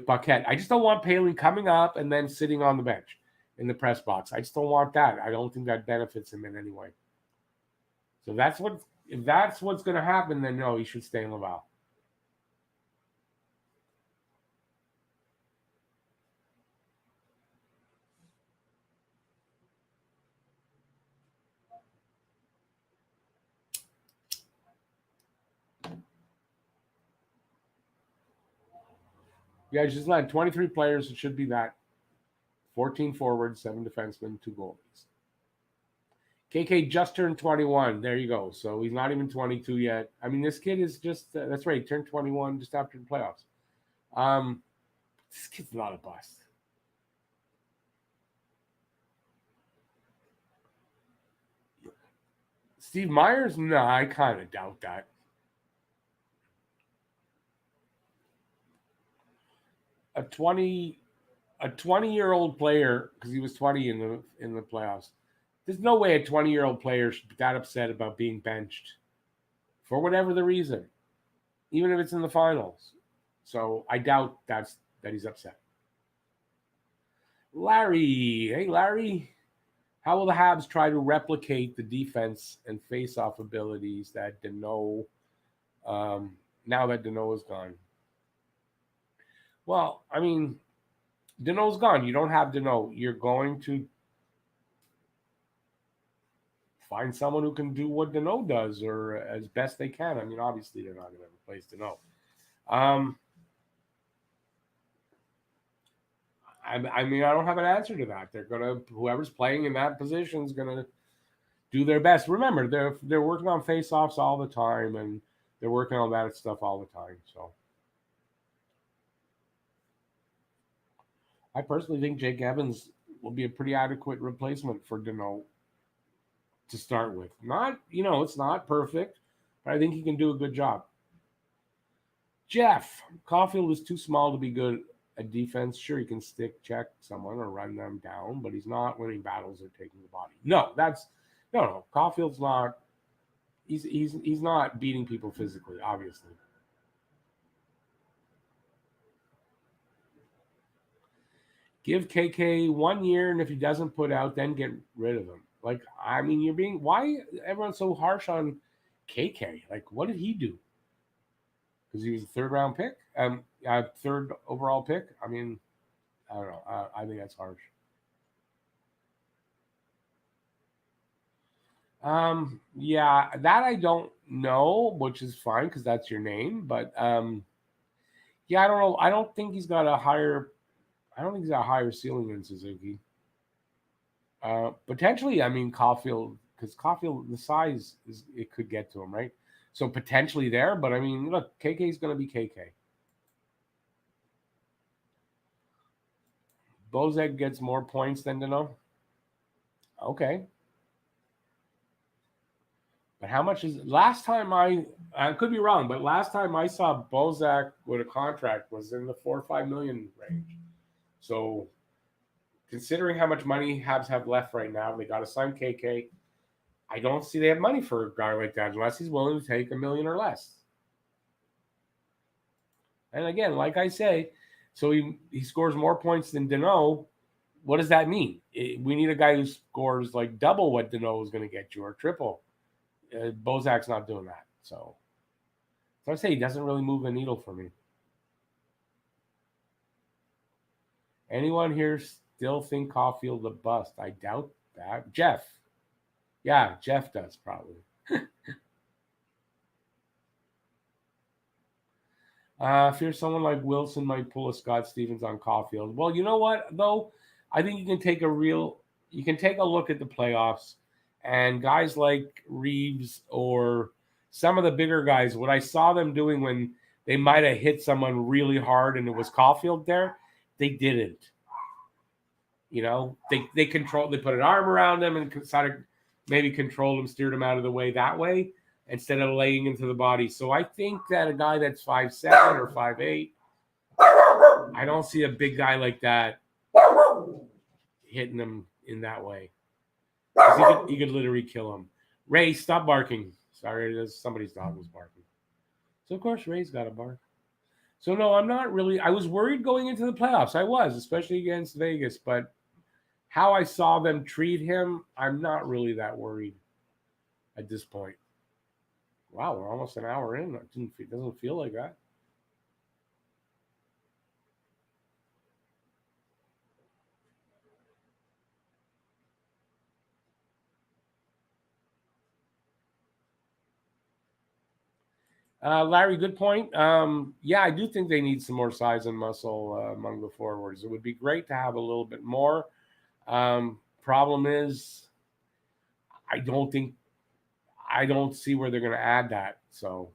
Paquette. I just don't want Paling coming up and then sitting on the bench in the press box. I just don't want that. I don't think that benefits him in any way. So if that's what's going to happen, then no, he should stay in Laval. Yeah, just like 23 players. It should be that. 14 forwards, 7 defensemen, 2 goalies. KK just turned 21. There you go. So he's not even 22 yet. I mean, this kid is just, that's right, he turned 21 just after the playoffs. This kid's not a bust. Steve Myers? No, I kind of doubt that. A 20-year-old player, because he was 20 in the playoffs. There's no way a 20-year-old player should be that upset about being benched for whatever the reason, even if it's in the finals. So I doubt that he's upset. Larry, hey Larry, how will the Habs try to replicate the defense and face-off abilities that Deneau, now that Deneau is gone? Well, I mean, Deneau's gone. You don't have Deneau. You're going to find someone who can do what Deneau does, or as best they can. I mean, obviously they're not going to replace Deneau. I mean, I don't have an answer to that. They're gonna, whoever's playing in that position is gonna do their best. Remember, they're working on face-offs all the time, and they're working on that stuff all the time. So, I personally think Jake Evans will be a pretty adequate replacement for Deneau to start with. Not, it's not perfect, but I think he can do a good job. Jeff, Caulfield is too small to be good at defense. Sure, he can stick check someone or run them down, but he's not winning battles or taking the body. No. Caulfield's not. He's not beating people physically, obviously. Give KK 1 year, and if he doesn't put out, then get rid of him. Like, I mean, why everyone's so harsh on KK? Like, what did he do? Because he was a third-round pick, third overall pick. I mean, I don't know. I think that's harsh. Yeah, that I don't know, which is fine because that's your name. But yeah, I don't know. I don't think he's got a higher. I don't think he's got a higher ceiling than Suzuki. Potentially, I mean Caulfield, because Caulfield, the size is, it could get to him, right? So potentially there, but I mean, look, KK is going to be KK. Bozek gets more points than Deneau. Okay. But how much is last time I could be wrong, but last time I saw Bozak with a contract was in the 4 or 5 million range. So considering how much money Habs have left right now, they got to sign KK. I don't see they have money for a guy like that unless he's willing to take 1 million or less. And again, like I say, so he scores more points than Deneau. What does that mean? We need a guy who scores like double what Deneau is going to get you or triple. Bozak's not doing that. So I say he doesn't really move the needle for me. Anyone here still think Caulfield a bust? I doubt that. Jeff. Yeah, Jeff does probably. Fear someone like Wilson might pull a Scott Stevens on Caulfield. Well, you know what though? I think you can take a look at the playoffs and guys like Reeves or some of the bigger guys, what I saw them doing when they might have hit someone really hard and it was Caulfield there, they didn't. They put an arm around them and sort of maybe controlled them, steered them out of the way that way instead of laying into the body. So I think that a guy that's 5'7" or 5'8", I don't see a big guy like that hitting him in that way. He could literally kill him. Ray, stop barking. Sorry, somebody's dog was barking. So, of course, Ray's got a bark. So, no, I'm not really. I was worried going into the playoffs. I was, especially against Vegas. But how I saw them treat him, I'm not really that worried at this point. Wow, we're almost an hour in. It doesn't feel like that. Larry, good point. Yeah, I do think they need some more size and muscle among the forwards. It would be great to have a little bit more. Problem is, I don't think I don't see where they're going to add that. So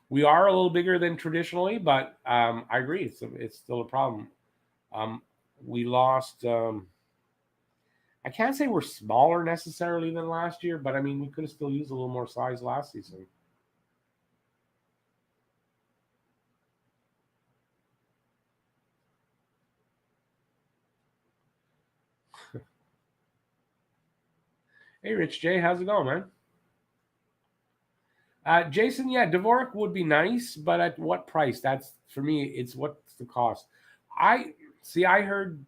we are a little bigger than traditionally, but I agree, it's still a problem. Um, we lost. I can't say we're smaller necessarily than last year, but I mean we could have still used a little more size last season. Hey, Rich J, how's it going, man? Jason, yeah, Dvorak would be nice, but at what price? That's for me. It's what's the cost. I see. I heard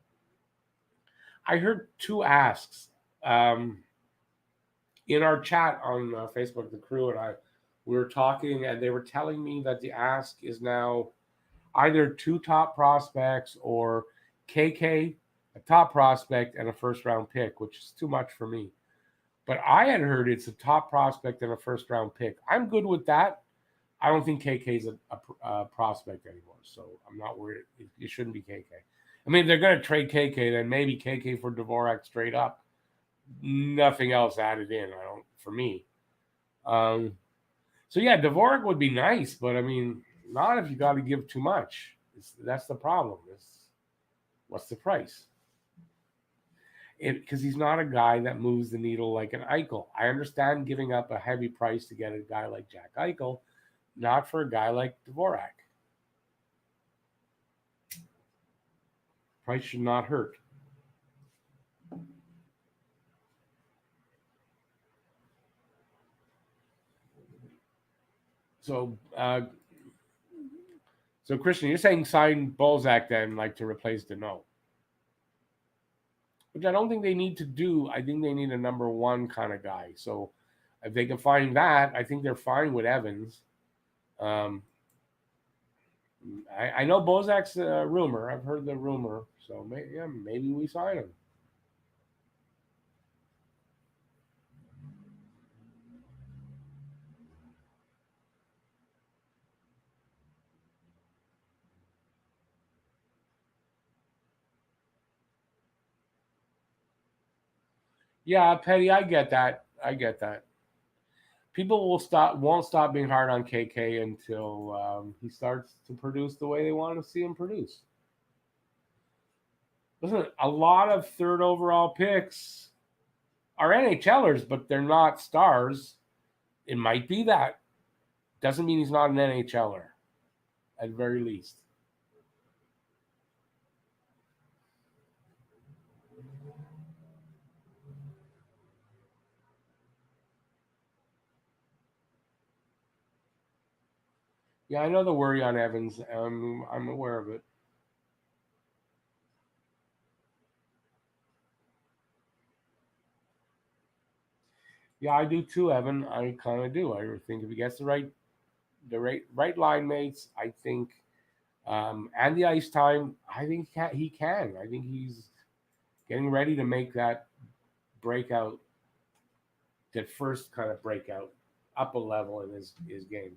two asks in our chat on Facebook. The crew and I, we were talking, and they were telling me that the ask is now either two top prospects or KK, a top prospect, and a first round pick, which is too much for me. But I had heard it's a top prospect and a first round pick. I'm good with that. I don't think KK is a prospect anymore, so I'm not worried. It shouldn't be KK. I mean, if they're going to trade KK, then maybe KK for Dvorak straight up. Nothing else added in. I don't for me. Um, so yeah, Dvorak would be nice, but I mean, not if you got to give too much. That's the problem. What's the price? Because he's not a guy that moves the needle like an Eichel. I understand giving up a heavy price to get a guy like Jack Eichel, not for a guy like Dvorak. Price should not hurt. So, so Christian, you're saying sign Bozak then, like to replace Deneau, which I don't think they need to do. I think they need a number one kind of guy. So, if they can find that, I think they're fine with Evans. Um, I know Bozak's a rumor. I've heard the rumor, so maybe we sign him. Yeah, Petty, I get that. I get that. People won't stop being hard on KK until he starts to produce the way they want to see him produce. Listen, a lot of third overall picks are NHLers, but they're not stars. It might be that. Doesn't mean he's not an NHLer, at very least. Yeah, I know the worry on Evans. I'm aware of it. Yeah, I do too, Evan. I kind of do. I think if he gets the right line mates, I think, and the ice time, I think he can. I think he's getting ready to make that breakout, that first kind of breakout up a level in his game.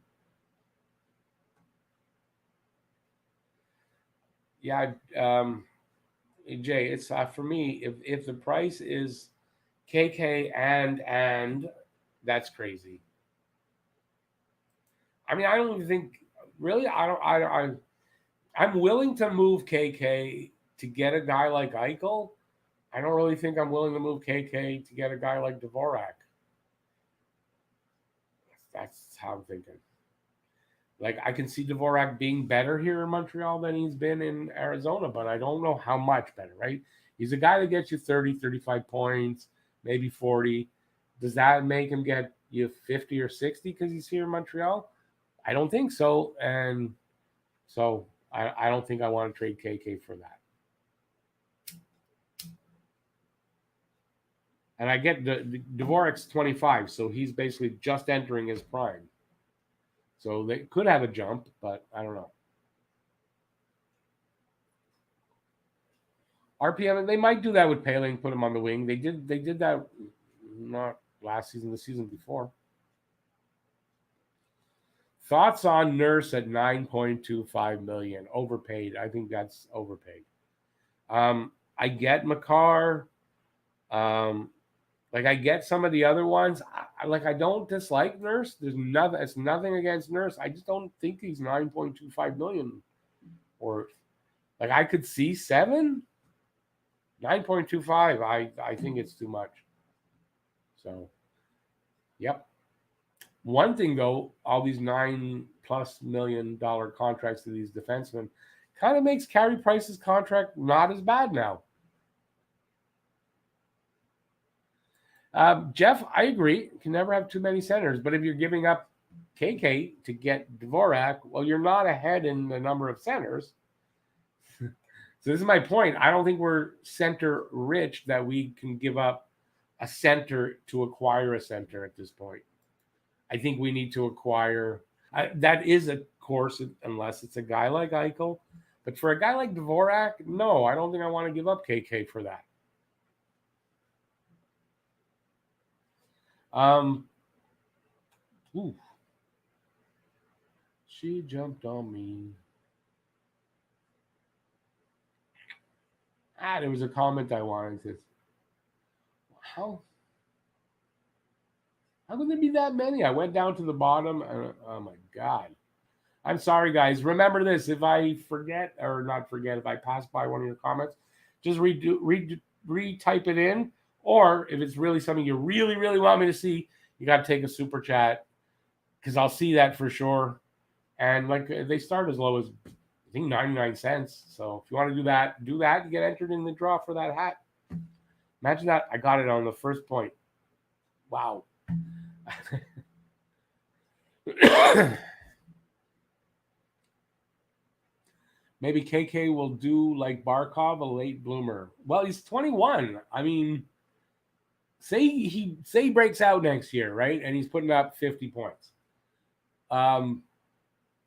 Yeah, Jay, it's for me. If the price is KK and that's crazy. I mean, I don't even think really. I don't. I'm willing to move KK to get a guy like Eichel. I don't really think I'm willing to move KK to get a guy like Dvorak. That's how I'm thinking. Like I can see Dvorak being better here in Montreal than he's been in Arizona, but I don't know how much better, right? He's a guy that gets you 30, 35 points, maybe 40. Does that make him get you 50 or 60 because he's here in Montreal? I don't think so. And so I don't think I want to trade KK for that. And I get the Dvorak's 25, so he's basically just entering his prime. So they could have a jump, but I don't know. RPM, they might do that with Paling, put him on the wing. They did that not last season, the season before. Thoughts on Nurse at $9.25 million? Overpaid. I think that's overpaid. I get Makar. Like I get some of the other ones. I don't dislike Nurse. There's nothing. It's nothing against Nurse. I just don't think he's $9.25 million worth. Like I could see 7, 9.25. I think it's too much. So, yep. One thing though, all these $9+ million contracts to these defensemen kind of makes Carey Price's contract not as bad now. Jeff, I agree. You can never have too many centers, but if you're giving up KK to get Dvorak, well, you're not ahead in the number of centers. So this is my point. I don't think we're center rich that we can give up a center to acquire a center at this point. I think we need to acquire. That is a course, unless it's a guy like Eichel. But for a guy like Dvorak, no, I don't think I want to give up KK for that. She jumped on me. There was a comment I wanted to. How could there be that many? I went down to the bottom. Oh my God. I'm sorry, guys. Remember this. If I forget, or not forget, if I pass by one of your comments, just retype it in. Or if it's really something you really, really want me to see, you got to take a super chat, because I'll see that for sure. And like they start as low as, I think, 99 cents. So if you want to do that, you get entered in the draw for that hat. Imagine that. I got it on the first point. Wow. Maybe KK will do like Barkov, a late bloomer. Well, he's 21. I mean, say he breaks out next year, right? And he's putting up 50 points.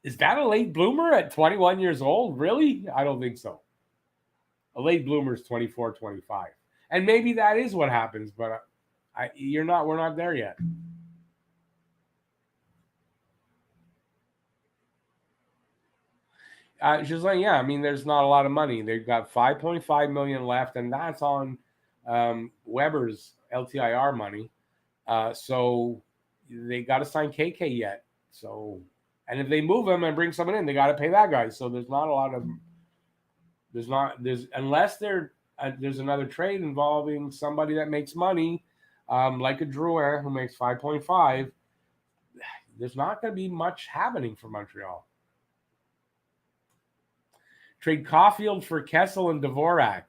Is that a late bloomer at 21 years old? Really? I don't think so. A late bloomer is 24, 25. And maybe that is what happens, but we're not there yet. She's like, yeah, I mean, there's not a lot of money. They've got $5.5 million left, and that's on Weber's LTIR money. So they got to sign KK yet. So, and if they move him and bring someone in, they got to pay that guy. So there's not a lot of, unless there's another trade involving somebody that makes money, like a Drouin who makes 5.5. There's not going to be much happening for Montreal. Trade Caulfield for Kessel and Dvorak.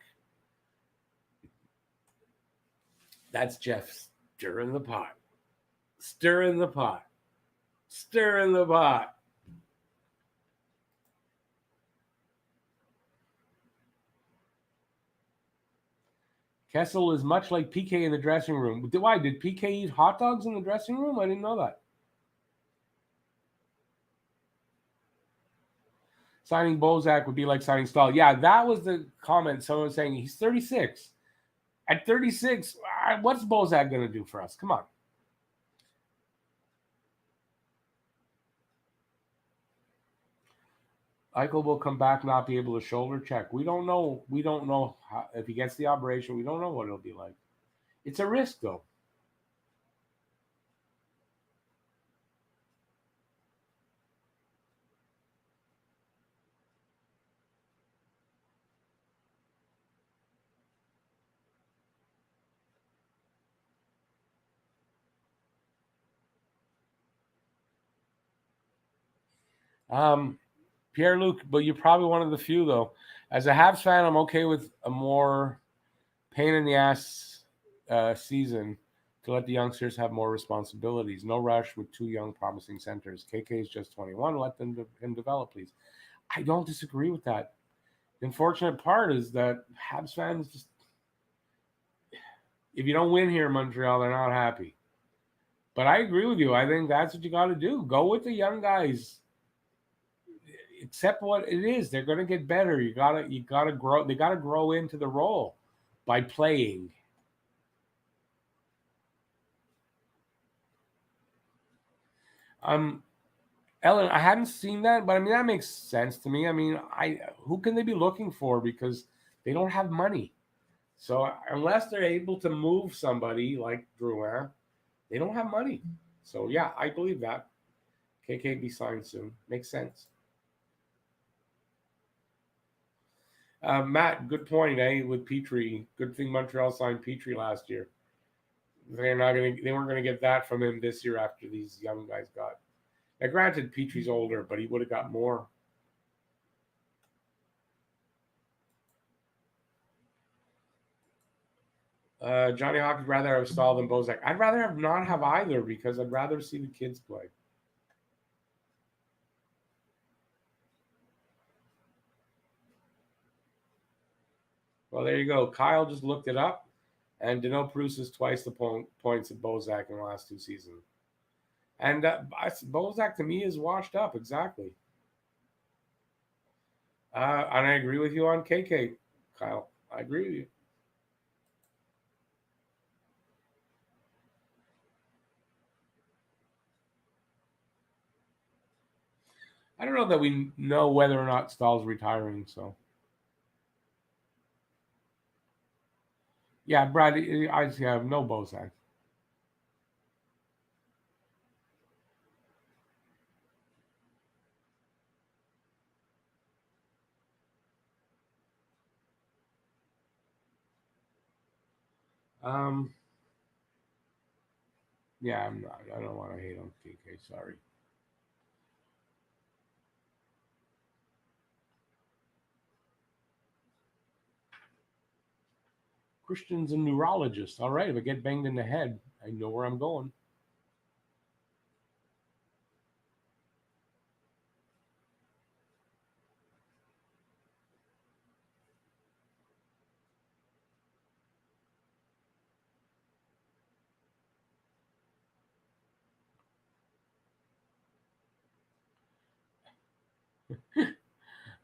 That's Jeff stirring the pot. Stirring the pot. Stirring the pot. Kessel is much like PK in the dressing room. Why? Did PK eat hot dogs in the dressing room? I didn't know that. Signing Bozak would be like signing Stahl. Yeah, that was the comment. Someone was saying he's 36. At 36, what's Bozak going to do for us? Come on. Eichel will come back, not be able to shoulder check. We don't know. We don't know if he gets the operation. We don't know what it'll be like. It's a risk, though. Pierre-Luc, but you're probably one of the few, though. As a Habs fan, I'm okay with a more pain-in-the-ass season to let the youngsters have more responsibilities. No rush with 2 young, promising centers. KK is just 21. Let him develop, please. I don't disagree with that. The unfortunate part is that Habs fans just, if you don't win here in Montreal, they're not happy. But I agree with you. I think that's what you got to do. Go with the young guys. Accept what it is. They're going to get better. You gotta grow. They gotta grow into the role by playing. Ellen, I hadn't seen that, but I mean that makes sense to me. I mean, who can they be looking for because they don't have money. So unless they're able to move somebody like Drouin, they don't have money. So yeah, I believe that. KK be signed soon. Makes sense. Matt, good point, eh? With Petrie, good thing Montreal signed Petrie last year. They weren't gonna get that from him this year after these young guys got. Now, granted, Petrie's older, but he would have got more. Johnny Hawk would rather have Stahl than Bozak. I'd rather have not have either because I'd rather see the kids play. Well, there you go. Kyle just looked it up, and Dano produces twice the points of Bozak in the last 2 seasons. And Bozak to me is washed up exactly. And I agree with you on KK, Kyle. I agree with you. I don't know that we know whether or not Stahl's retiring. So yeah, Brad, I have no Bozak. Um, yeah, I'm not. I don't want to hate on KK. Sorry. Christian's a neurologist. All right, if I get banged in the head, I know where I'm going.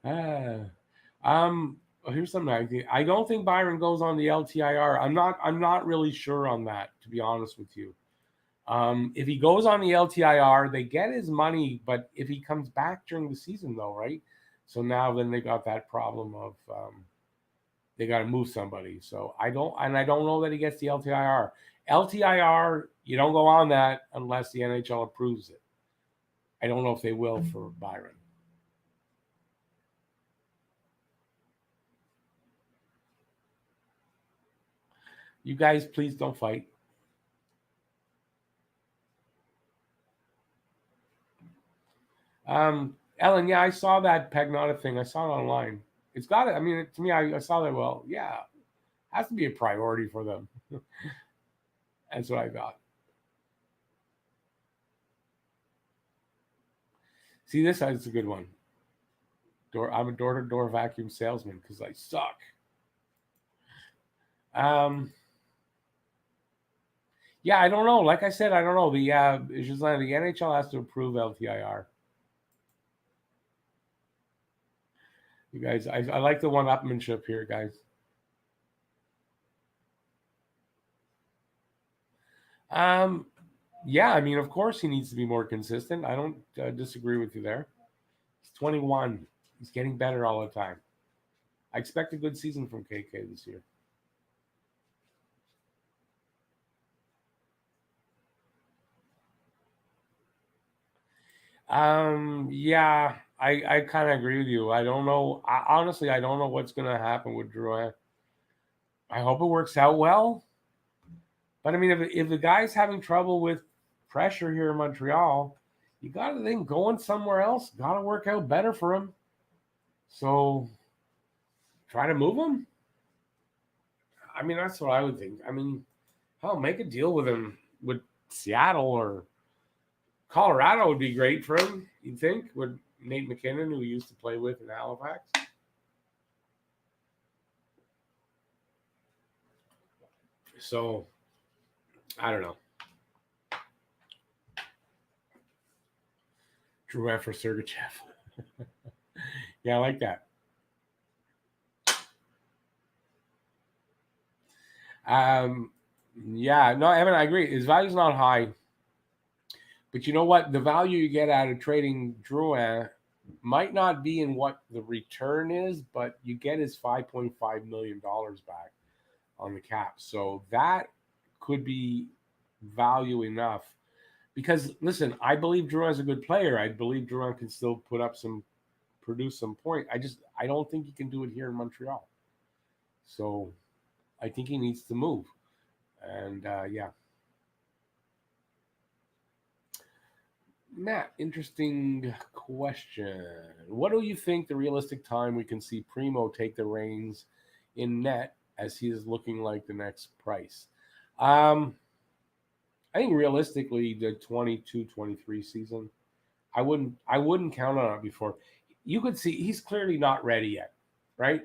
Ah, here's something. I don't think Byron goes on the LTIR. I'm not really sure on that, to be honest with you. If he goes on the LTIR, they get his money, but if he comes back during the season, though, right? So now then they got that problem of they got to move somebody. So I don't know that he gets the LTIR. LTIR, you don't go on that unless the NHL approves it. I don't know if they will for Byron. You guys, please don't fight. Ellen, yeah, I saw that Pagnota thing. I saw it online. It's got it. I mean, to me, I saw that. Well, yeah, has to be a priority for them. That's what I thought. See, this is a good one. I'm a door-to-door vacuum salesman because I suck. Um, yeah, I don't know. Like I said, I don't know. It's just like the NHL has to approve LTIR. You guys, I like the one-upmanship here, guys. Um, yeah, I mean, of course he needs to be more consistent. I don't disagree with you there. He's 21. He's getting better all the time. I expect a good season from KK this year. Yeah, I kind of agree with you. I don't know. Honestly, I don't know what's going to happen with Drew. I hope it works out well. But I mean, if the guy's having trouble with pressure here in Montreal, you got to think going somewhere else got to work out better for him. So try to move him. I mean, that's what I would think. I mean, hell, make a deal with him with Seattle or Colorado would be great for him. You think with Nate McKinnon, who he used to play with in Halifax. So I don't know. Drew for Sergachev. Yeah, I like that. Yeah, no, Evan, I agree. His value's not high, But you know what? The value you get out of trading Drouin might not be in what the return is, but you get his $5.5 million back on the cap. So that could be value enough. Because listen, I believe Drouin's a good player. I believe Drouin can still produce some point. I don't think he can do it here in Montreal. So I think he needs to move. And yeah. Matt, interesting question. What do you think the realistic time we can see Primo take the reins in net as he is looking like the next Price? I think realistically the 22-23 season. I wouldn't count on it before. You could see he's clearly not ready yet, right?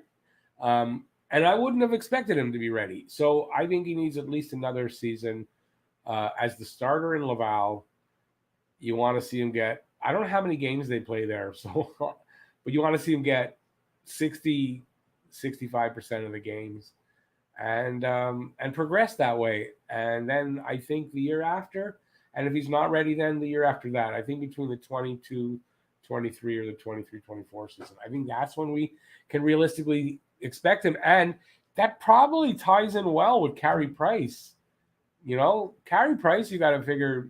And I wouldn't have expected him to be ready. So I think he needs at least another season as the starter in Laval. You want to see him get, I don't know how many games they play there, so but you want to see him get 60, 65% of the games and progress that way. And then I think the year after, and if he's not ready, then the year after that, I think between the 22-23 or the 23-24 season, I think that's when we can realistically expect him. And that probably ties in well with Carey Price. You know, Carey Price, you got to figure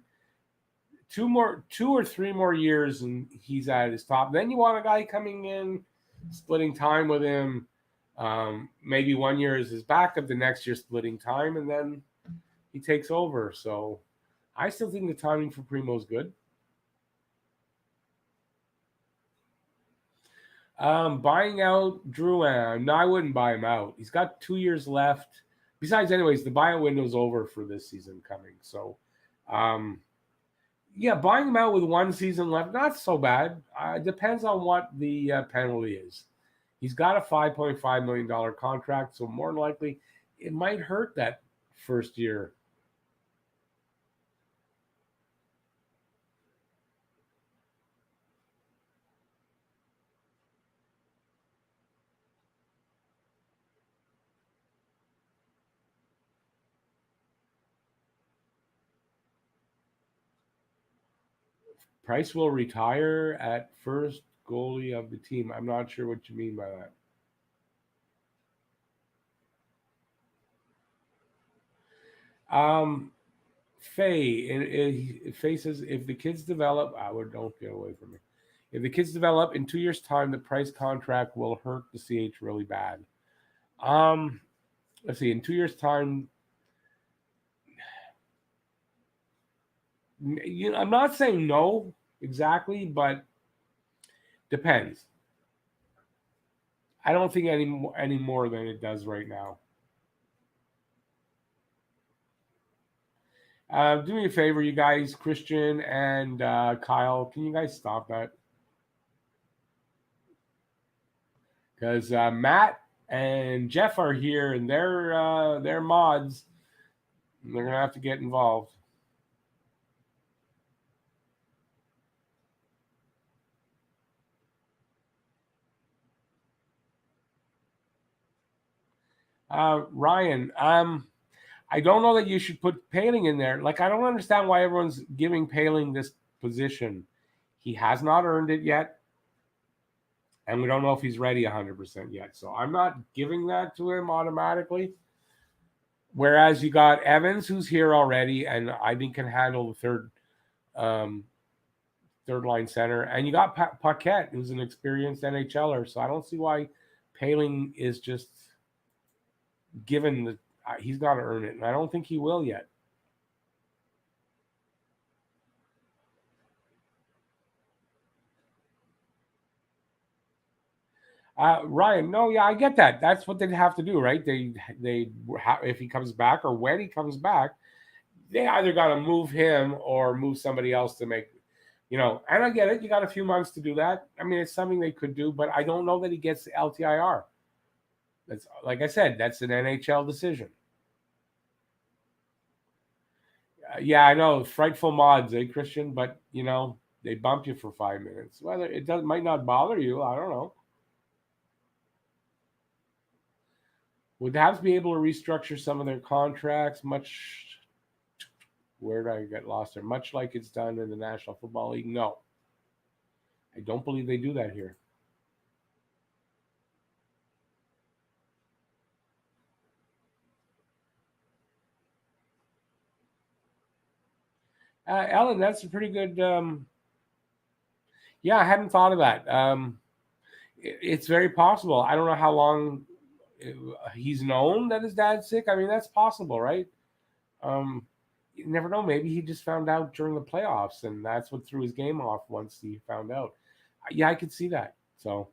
2 or 3 more years and he's at his top. Then you want a guy coming in, splitting time with him. Maybe 1 year is his backup, the next year splitting time, and then he takes over. So I still think the timing for Primo is good. Buying out Drouin. No, I wouldn't buy him out. He's got 2 years left. Besides, anyways, the buyout window's over for this season coming. So, yeah, buying him out with 1 season left, not so bad. Depends on what the penalty is. He's got a $5.5 million contract, so more than likely it might hurt that first year. Price will retire at first goalie of the team. I'm not sure what you mean by that. Faye says if the kids develop, don't get away from me. If the kids develop in 2 years' time, the Price contract will hurt the CH really bad. Let's see. In 2 years' time, I'm not saying no exactly, but depends. I don't think any more than it does right now. Do me a favor, you guys, Christian and Kyle. Can you guys stop that? Because Matt and Jeff are here, and they're mods. And they're gonna have to get involved. Ryan, I don't know that you should put Paling in there. Like, I don't understand why everyone's giving Paling this position. He has not earned it yet. And we don't know if he's ready 100% yet. So I'm not giving that to him automatically. Whereas you got Evans, who's here already, and I think can handle the third line center. And you got Paquette, who's an experienced NHLer. So I don't see why Paling is just given the he's got to earn it, and I don't think he will yet. Ryan, no, yeah, I get that. That's what they'd have to do, right? If he comes back or when he comes back, they either got to move him or move somebody else to make, And I get it. You got a few months to do that. I mean, it's something they could do, but I don't know that he gets the LTIR. That's like I said, that's an NHL decision. Yeah, I know, frightful mods, Christian? But they bump you for 5 minutes. Whether it might not bother you, I don't know. Would the Habs be able to restructure some of their contracts? Where did I get lost there? Much like it's done in the National Football League? No. I don't believe they do that here. Ellen, that's a pretty good. Yeah, I hadn't thought of that. It's very possible. I don't know how long he's known that his dad's sick. I mean, that's possible, right? You never know. Maybe he just found out during the playoffs, and that's what threw his game off once he found out. Yeah, I could see that. So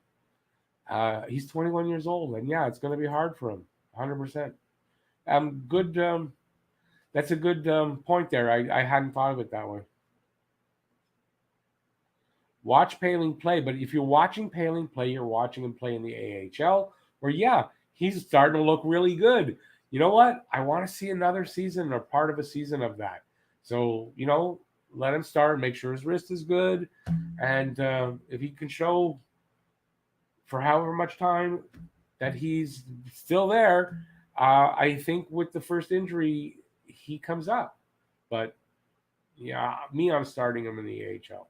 he's 21 years old, and yeah, it's going to be hard for him, 100%. Good. That's a good point there. I hadn't thought of it that way. Watch Paling play, but if you're watching Paling play, you're watching him play in the AHL, where yeah, he's starting to look really good. You know what? I want to see another season or part of a season of that. So let him start. Make sure his wrist is good, and if he can show for however much time that he's still there, I think with the first injury he comes up. But yeah, I'm starting him in the AHL.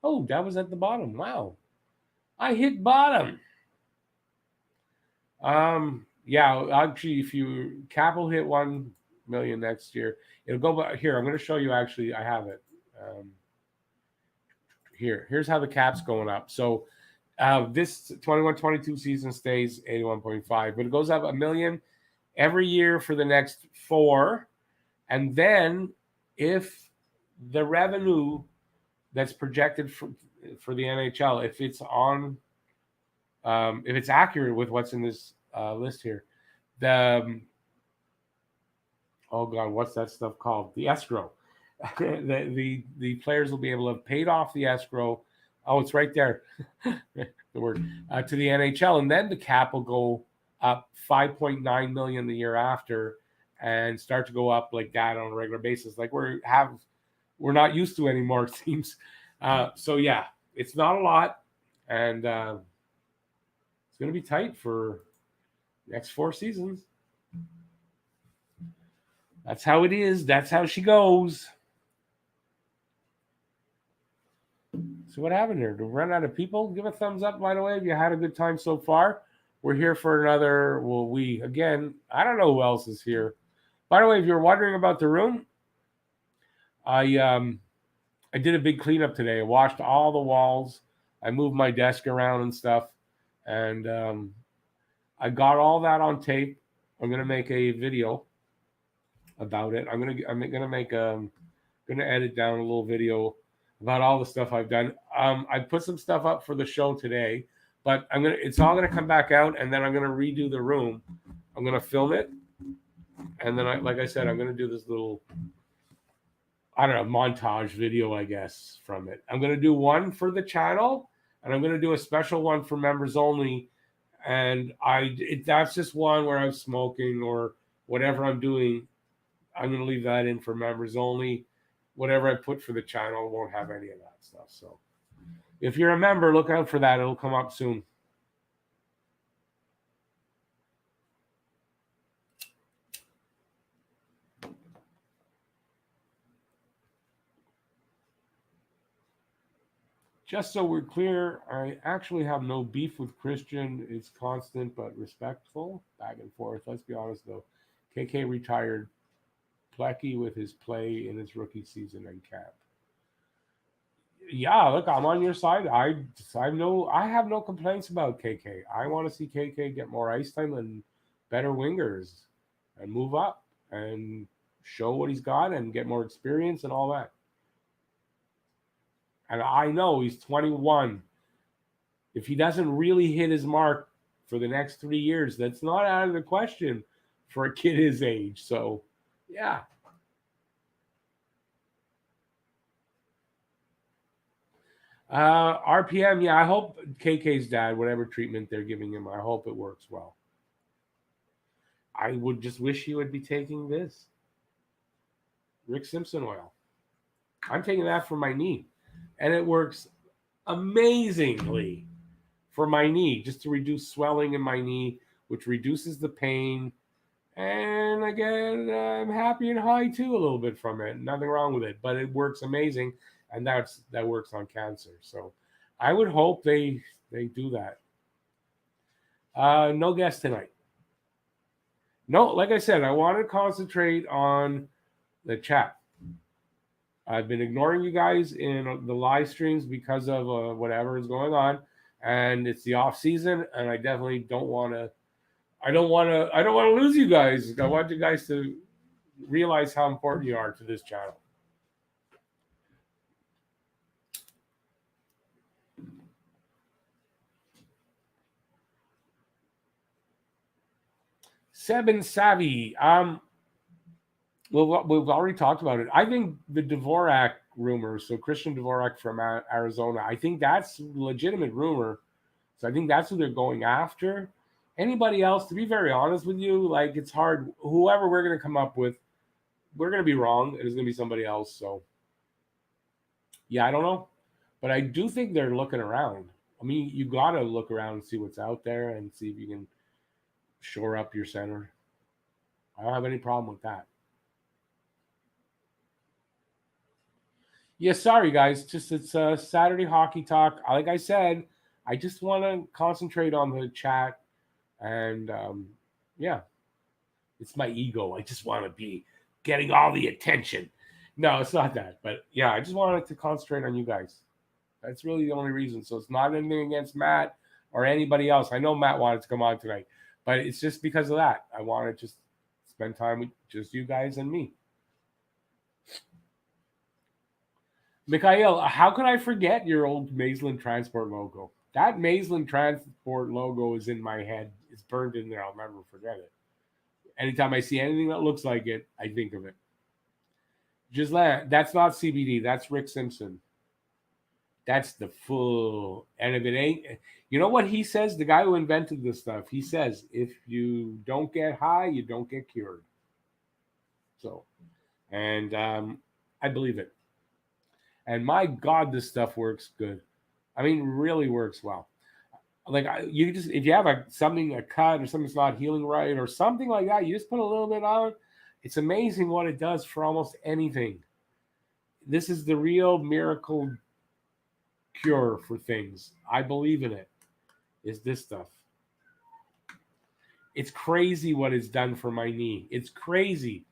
Oh, that was at the bottom. Wow. I hit bottom. Yeah, actually, if Cap will hit 1 million next year, it'll go back here. I'm going to show you. Actually, I have it. Here's how the Cap's going up. So this 21-22 season stays 81.5, but it goes up 1 million every year for the next 4, and then if the revenue that's projected for the NHL, if it's if it's accurate with what's in this list here, oh god, what's that stuff called? The escrow. the players will be able to have paid off the escrow. Oh, it's right there. The word to the NHL, and then the cap will go up 5.9 million the year after, and start to go up like that on a regular basis, like we're not used to anymore, it seems. So yeah, it's not a lot, and it's going to be tight for the next 4 seasons. That's how it is. That's how she goes. So what happened here? To run out of people? Give a thumbs up, by the way, if you had a good time so far. We're here for another. Well, I don't know who else is here. By the way, if you're wondering about the room, I did a big cleanup today. I washed all the walls. I moved my desk around and stuff, and I got all that on tape. I'm gonna make a video about it. I'm gonna edit down a little video about all the stuff I've done. I put some stuff up for the show today, but it's all gonna come back out, and then I'm gonna redo the room. I'm gonna film it, and then like I said, I'm gonna do this little, I don't know, montage video, I guess, from it. I'm gonna do one for the channel, and I'm gonna do a special one for members only. And that's just one where I'm smoking or whatever I'm doing. I'm going to leave that in for members only. Whatever I put for the channel won't have any of that stuff. So if you're a member, look out for that. It'll come up soon. Just so we're clear, I actually have no beef with Christian. It's constant but respectful, back and forth. Let's be honest, though. KK retired Plecky with his play in his rookie season and Cap. Yeah, look, I'm on your side. I have no complaints about KK. I want to see KK get more ice time and better wingers and move up and show what he's got and get more experience and all that. And I know he's 21. If he doesn't really hit his mark for the next 3 years, that's not out of the question for a kid his age. So, yeah. RPM, yeah, I hope KK's dad, whatever treatment they're giving him, I hope it works well. I would just wish he would be taking this Rick Simpson oil. I'm taking that for my knee, and it works amazingly for my knee, just to reduce swelling in my knee, which reduces the pain. And again, I'm happy and high too a little bit from it. Nothing wrong with it, but it works amazing, and that works on cancer. So I would hope they do that. No guest tonight. No, like I said, I want to concentrate on the chat. I've been ignoring you guys in the live streams because of whatever is going on, and it's the off season, and I definitely don't want to. I don't want to lose you guys. I want you guys to realize how important you are to this channel. Seb and Savvy. We've already talked about it. I think the Dvorak rumors, so Christian Dvorak from Arizona, I think that's a legitimate rumor. So I think that's who they're going after. Anybody else, to be very honest with you, like it's hard. Whoever we're going to come up with, we're going to be wrong. It is going to be somebody else. So, yeah, I don't know. But I do think they're looking around. I mean, you got to look around and see what's out there and see if you can shore up your center. I don't have any problem with that. Yeah, sorry, guys. Just it's Saturday hockey talk. Like I said, I just want to concentrate on the chat. And yeah, it's my ego. I just want to be getting all the attention. No, it's not that. But yeah, I just wanted to concentrate on you guys. That's really the only reason. So it's not anything against Matt or anybody else. I know Matt wanted to come on tonight, but it's just because of that. I want to just spend time with just you guys and me. Mikhail, how could I forget your old Maisland Transport logo? That Maisland Transport logo is in my head. It's burned in there. I'll never forget it. Anytime I see anything that looks like it, I think of it. Giselle, that's not CBD. That's Rick Simpson. That's the full. And if it ain't, you know what he says? The guy who invented this stuff, he says, if you don't get high, you don't get cured. So, and I believe it. And my God, this stuff works good. I mean, really works well. Like you just, if you have a cut or something's not healing right or something like that, you just put a little bit on. It's amazing what it does for almost anything. This is the real miracle cure for things. I believe in it. Is this stuff? It's crazy what it's done for my knee. It's crazy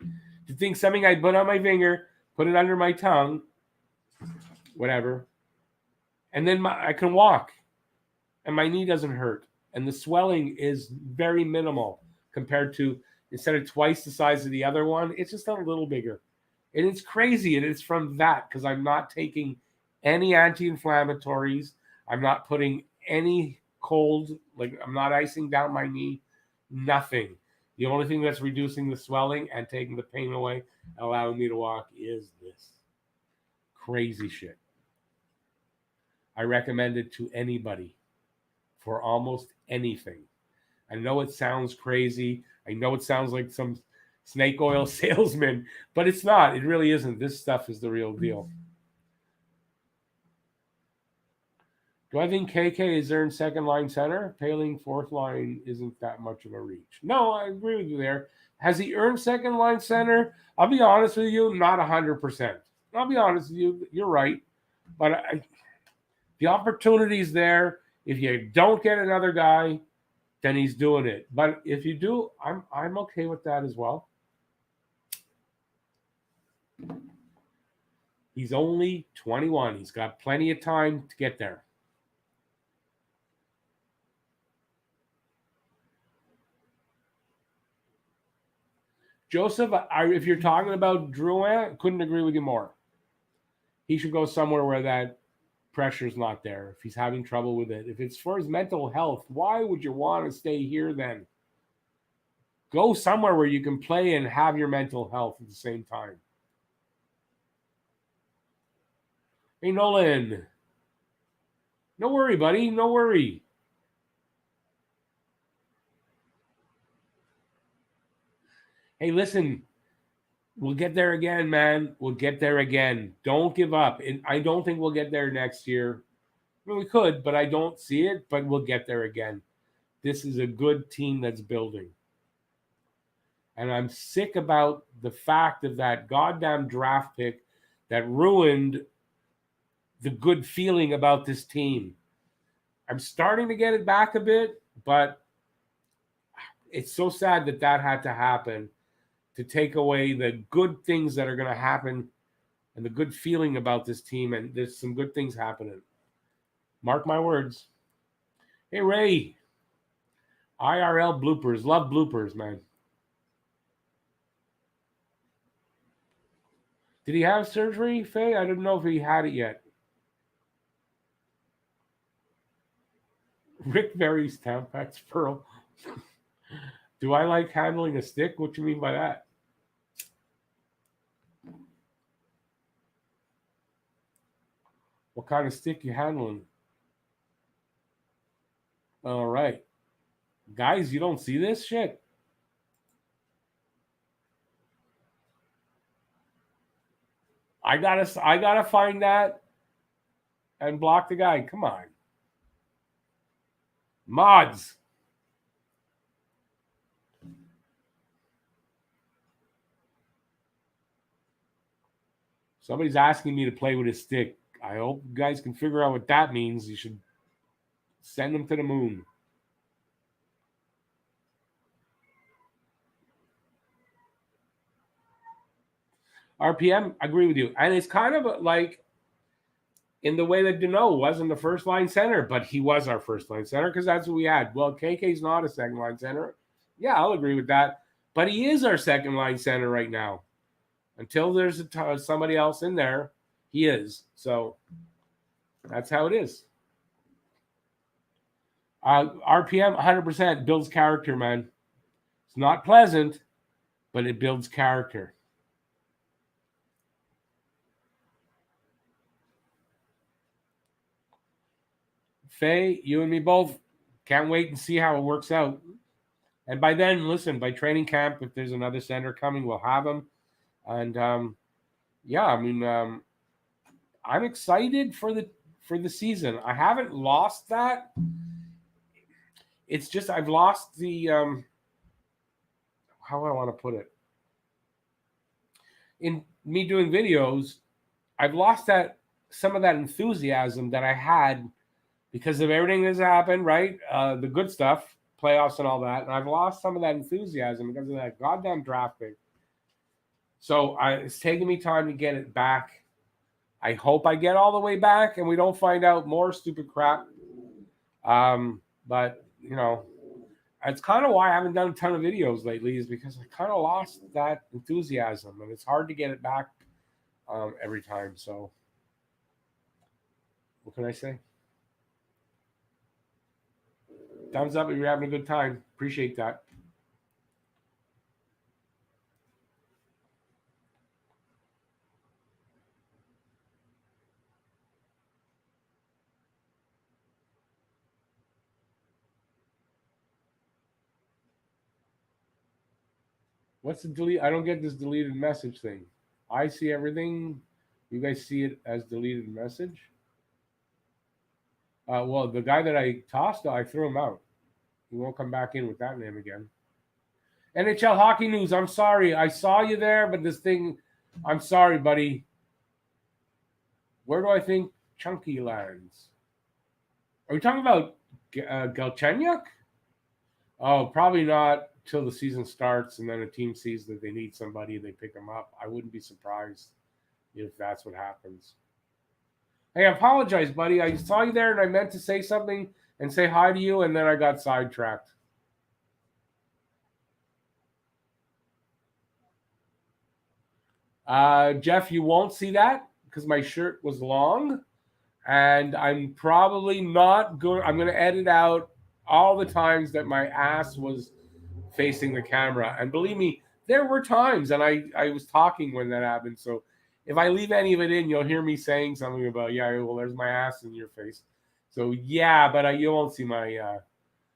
to think something I put on my finger, put it under my tongue, whatever, and then I can walk, and my knee doesn't hurt, and the swelling is very minimal compared to instead of twice the size of the other one, it's just a little bigger, and it's crazy, and it's from that because I'm not taking any anti-inflammatories, I'm not putting any cold, like I'm not icing down my knee, nothing. The only thing that's reducing the swelling and taking the pain away, allowing me to walk, is this crazy shit. I recommend it to anybody for almost anything. I know it sounds crazy. I know it sounds like some snake oil salesman, but it's not. It really isn't. This stuff is the real deal. Do I think KK is there in second line center? Paling fourth line isn't that much of a reach. No, I agree with you there. Has he earned second line center? I'll be honest with you, not 100%. I'll be honest with you. You're right. But the opportunity's there. If you don't get another guy, then he's doing it. But if you do, I'm okay with that as well. He's only 21. He's got plenty of time to get there. Joseph, if you're talking about Drouin, couldn't agree with you more. He should go somewhere where that pressure's not there. If he's having trouble with it, if it's for his mental health, why would you want to stay here then? Go somewhere where you can play and have your mental health at the same time. Hey, Nolan. No worry, buddy. No worry. Hey, listen. We'll get there again, man. We'll get there again. Don't give up. I don't think we'll get there next year. I mean, we could, but I don't see it. But we'll get there again. This is a good team that's building. And I'm sick about the fact of that goddamn draft pick that ruined the good feeling about this team. I'm starting to get it back a bit, but it's so sad that that had to happen to take away the good things that are going to happen and the good feeling about this team. And there's some good things happening. Mark my words. Hey, Ray. IRL bloopers. Love bloopers, man. Did he have surgery, Faye? I didn't know if he had it yet. Rick Berry's Tampax Pearl. Do I like handling a stick? What do you mean by that? What kind of stick you handling? All right. Guys, you don't see this shit? I gotta find that and block the guy. Come on. Mods. Somebody's asking me to play with a stick. I hope you guys can figure out what that means. You should send them to the moon. RPM, I agree with you. And it's kind of like in the way that Deneau wasn't the first line center, but he was our first line center because that's what we had. Well, KK's not a second line center. Yeah, I'll agree with that. But he is our second line center right now. Until there's somebody else in there, he is. So that's how it is. RPM 100% builds character, man. It's not pleasant, but it builds character. Faye, you and me both. Can't wait and see how it works out. And by then, listen, by training camp, if there's another center coming, we'll have him. And yeah, I mean, I'm excited for the season. I haven't lost that. It's just I've lost the how do I want to put it? In me doing videos, I've lost that some of that enthusiasm that I had because of everything that's happened, right? The good stuff, playoffs and all that. And I've lost some of that enthusiasm because of that goddamn draft pick. So it's taking me time to get it back. I hope I get all the way back and we don't find out more stupid crap. But, you know, it's kind of why I haven't done a ton of videos lately is because I kind of lost that enthusiasm and it's hard to get it back every time. So what can I say? Thumbs up if you're having a good time. Appreciate that. What's the delete? I don't get this deleted message thing. I see everything. You guys see it as deleted message? Well, the guy that I tossed, I threw him out. He won't come back in with that name again. NHL Hockey News. I'm sorry. I saw you there, but this thing, I'm sorry, buddy. Where do I think Chunky lands? Are we talking about Galchenyuk? Oh, probably not till the season starts and then a team sees that they need somebody and they pick them up. I wouldn't be surprised if that's what happens. Hey, I apologize, buddy. I saw you there and I meant to say something and say hi to you, and then I got sidetracked. Jeff, you won't see that because my shirt was long, and I'm probably not going. I'm going to edit out all the times that my ass was facing the camera. And believe me, there were times, and I was talking when that happened. So if I leave any of it in, you'll hear me saying something about, yeah, well, there's my ass in your face. So yeah, but you won't see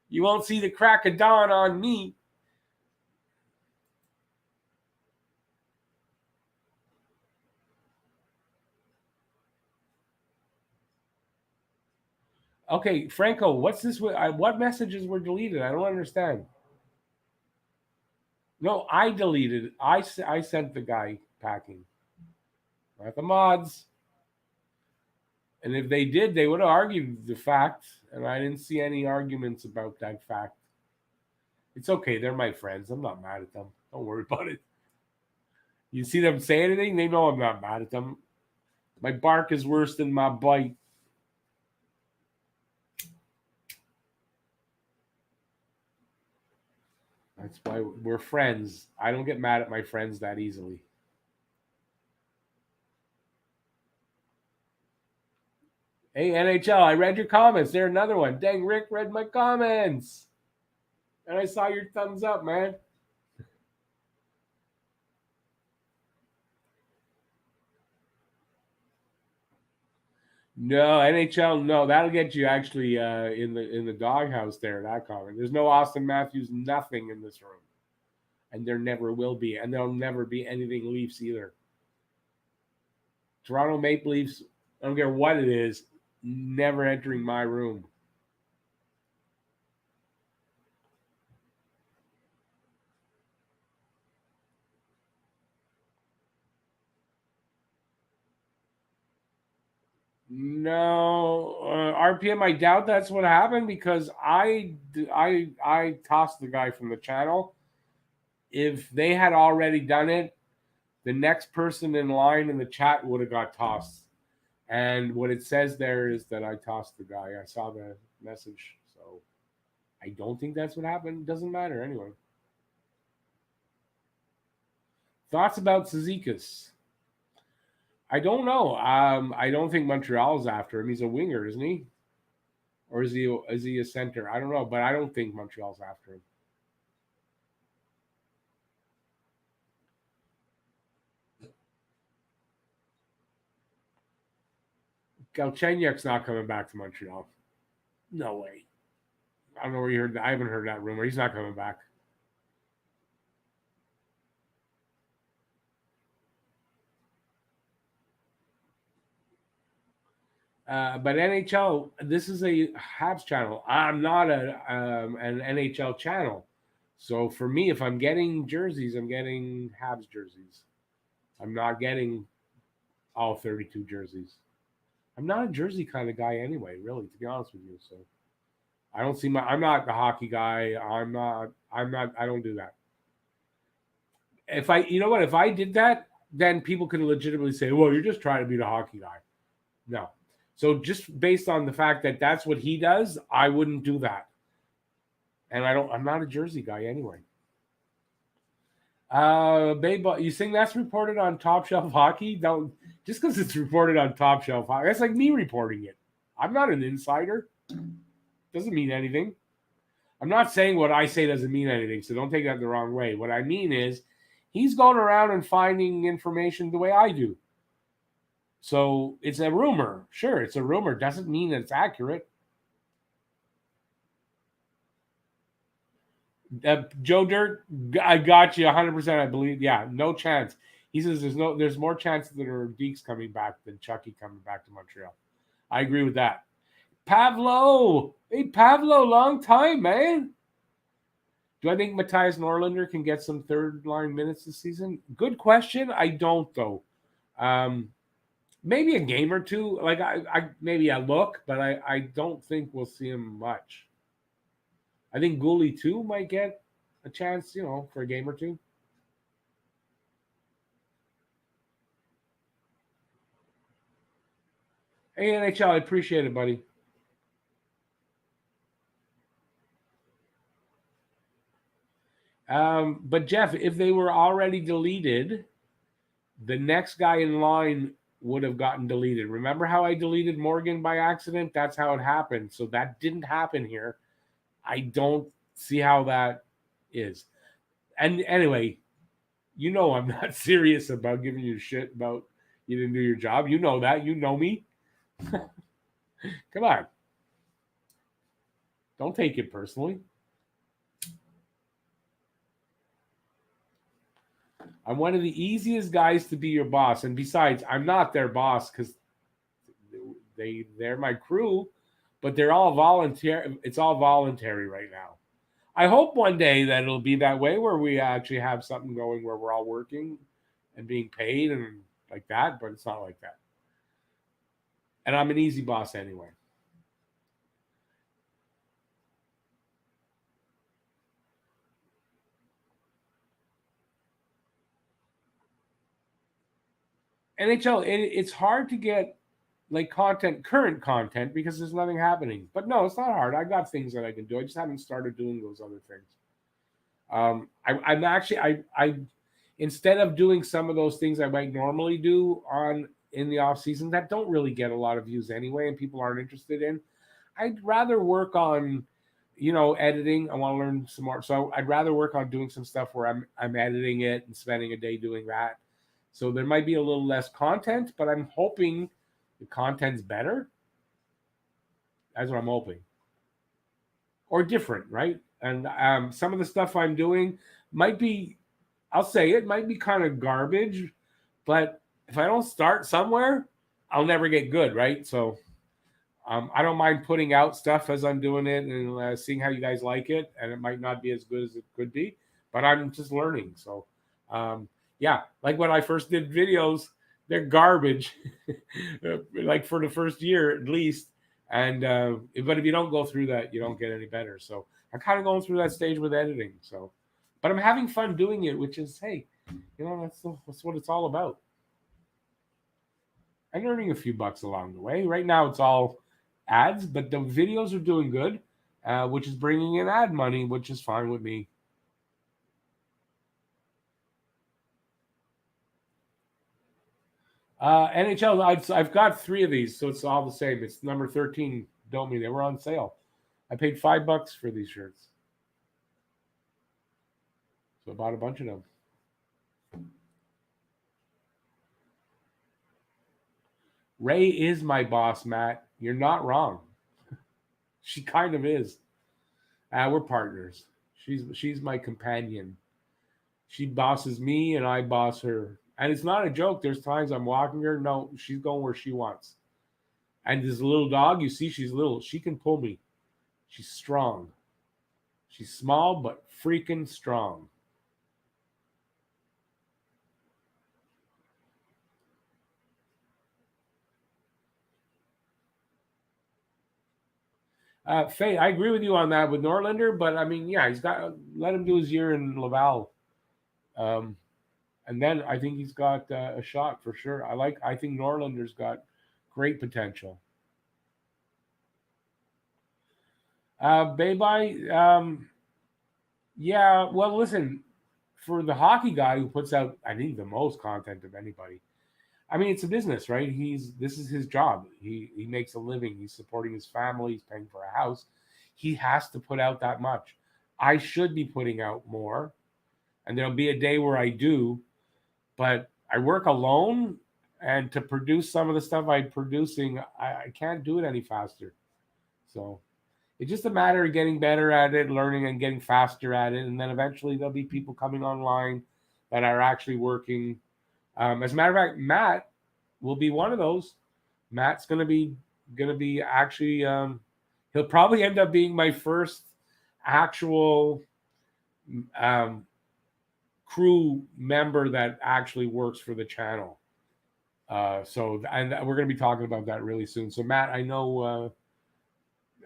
you won't see the crack of dawn on me. Okay, Franco, what's this? What messages were deleted? I don't understand. No, I deleted. I sent the guy packing, not the mods. And if they did, they would have argued the fact, and I didn't see any arguments about that fact. It's okay. They're my friends. I'm not mad at them. Don't worry about it. You see them say anything, they know I'm not mad at them. My bark is worse than my bite. That's why we're friends. I don't get mad at my friends that easily. Hey, NHL, I read your comments. There's another one. Dang, Rick read my comments. And I saw your thumbs up, man. No, NHL, no. That'll get you actually in the doghouse there, that comment. There's no Austin Matthews, nothing in this room. And there never will be. And there'll never be anything Leafs either. Toronto Maple Leafs, I don't care what it is, never entering my room. No, RPM. I doubt that's what happened because I tossed the guy from the channel. If they had already done it, the next person in line in the chat would have got tossed. And what it says there is that I tossed the guy. I saw the message, so I don't think that's what happened. Doesn't matter anyway. Thoughts about Cizikas? I don't know. I don't think Montreal's after him. He's a winger, isn't he? Or is he a center? I don't know, but I don't think Montreal's after him. Galchenyuk's not coming back to Montreal. No way. I don't know where you heard that. I haven't heard that rumor. He's not coming back. But NHL, this is a Habs channel. I'm not an NHL channel. So for me, if I'm getting jerseys, I'm getting Habs jerseys. I'm not getting all 32 jerseys. I'm not a jersey kind of guy anyway, really, to be honest with you. So I don't see I'm not the hockey guy. I don't do that. If I did that, then people could legitimately say, well, you're just trying to be the hockey guy. No. So just based on the fact that that's what he does, I wouldn't do that. And I'm not a jersey guy anyway. Babe, you think that's reported on Top Shelf Hockey? Don't just because it's reported on Top Shelf Hockey. That's like me reporting it. I'm not an insider. Doesn't mean anything. I'm not saying what I say doesn't mean anything, so don't take that the wrong way. What I mean is he's going around and finding information the way I do. So it's a rumor. Sure, it's a rumor. Doesn't mean that it's accurate. Joe Dirt, I got you 100%. I believe. Yeah, no chance. He says there's more chances that are Deeks coming back than Chucky coming back to Montreal. I agree with that. Pavlo, hey Pavlo, long time, man. Do I think Matthias Norlinder can get some third line minutes this season? Good question. I don't though. Maybe a game or two. Like I maybe a look, but I don't think we'll see him much. I think Gooley too might get a chance, for a game or two. Hey NHL, I appreciate it, buddy. But Jeff, if they were already deleted, the next guy in line would have gotten deleted. Remember how I deleted Morgan by accident? That's how it happened. So that didn't happen here. I don't see how that is. And anyway, I'm not serious about giving you shit about you didn't do your job. You know that. You know me. Come on. Don't take it personally. I'm one of the easiest guys to be your boss. And besides, I'm not their boss because they're my crew. but they're all voluntary. It's all voluntary right now. I hope one day that it'll be that way where we actually have something going where we're all working and being paid and like that, but it's not like that. And I'm an easy boss anyway. NHL, it's hard to get like current content, because there's nothing happening. But no, it's not hard. I got things that I can do. I just haven't started doing those other things. I'm actually I instead of doing some of those things I might normally do on in the off season that don't really get a lot of views anyway, and people aren't interested in. I'd rather work on, editing. I want to learn some more, so I'd rather work on doing some stuff where I'm editing it and spending a day doing that. So there might be a little less content, but I'm hoping the content's better. That's what I'm hoping, or different, right? And some of the stuff I'm doing might be, I'll say it might be kind of garbage, but if I don't start somewhere, I'll never get good, right? So I don't mind putting out stuff as I'm doing it and seeing how you guys like it. And it might not be as good as it could be, but I'm just learning. So, yeah, like when I first did videos, they're garbage, like for the first year at least. And but if you don't go through that, you don't get any better. So I'm kind of going through that stage with editing. So, but I'm having fun doing it, which is, hey, that's what it's all about. I'm earning a few bucks along the way. Right now, it's all ads, but the videos are doing good, which is bringing in ad money, which is fine with me. NHL, I've got 3 of these, so it's all the same. It's number 13. Domi. They were on sale. I paid $5 for these shirts, so I bought a bunch of them. Ray is my boss, Matt. You're not wrong. She kind of is. We're partners. She's my companion. She bosses me, and I boss her. And it's not a joke. There's times I'm walking her. No, she's going where she wants. And this little dog, you see, she's little. She can pull me. She's strong. She's small, but freaking strong. Faye, I agree with you on that with Norlander, but I mean, yeah, he's got let him do his year in Laval, um, and then I think he's got a shot for sure. I think Norlander's got great potential. Baby, yeah. Well, listen, for the hockey guy who puts out, I think, the most content of anybody. I mean, it's a business, right? This is his job. He makes a living. He's supporting his family. He's paying for a house. He has to put out that much. I should be putting out more, and there'll be a day where I do. But I work alone, and to produce some of the stuff I'm producing, I can't do it any faster. So it's just a matter of getting better at it, learning and getting faster at it, and then eventually there'll be people coming online that are actually working. As a matter of fact, Matt will be one of those. Matt's gonna be actually. He'll probably end up being my first actual um, crew member that actually works for the channel. So, and we're going to be talking about that really soon. So, Matt, I know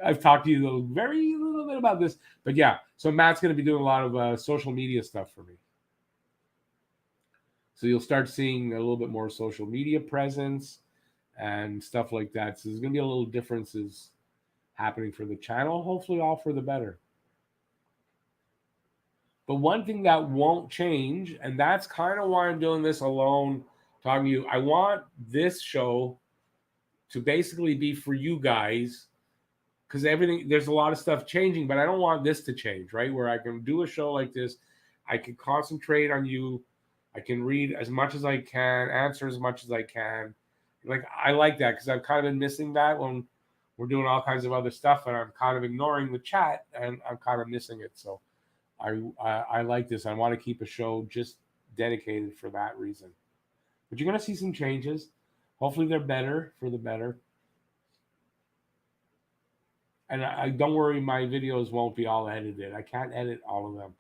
I've talked to you a very little bit about this, but yeah. So Matt's going to be doing a lot of social media stuff for me. So you'll start seeing a little bit more social media presence and stuff like that. So there's going to be a little differences happening for the channel. Hopefully, all for the better. But one thing that won't change, and that's kind of why I'm doing this alone, talking to you. I want this show to basically be for you guys, because there's a lot of stuff changing, but I don't want this to change, right? Where I can do a show like this, I can concentrate on you, I can read as much as I can, answer as much as I can. Like, I like that because I've kind of been missing that when we're doing all kinds of other stuff, and I'm kind of ignoring the chat, and I'm kind of missing it. So I like this. I want to keep a show just dedicated for that reason. But you're going to see some changes. Hopefully they're better for the better. And I don't worry, my videos won't be all edited. I can't edit all of them.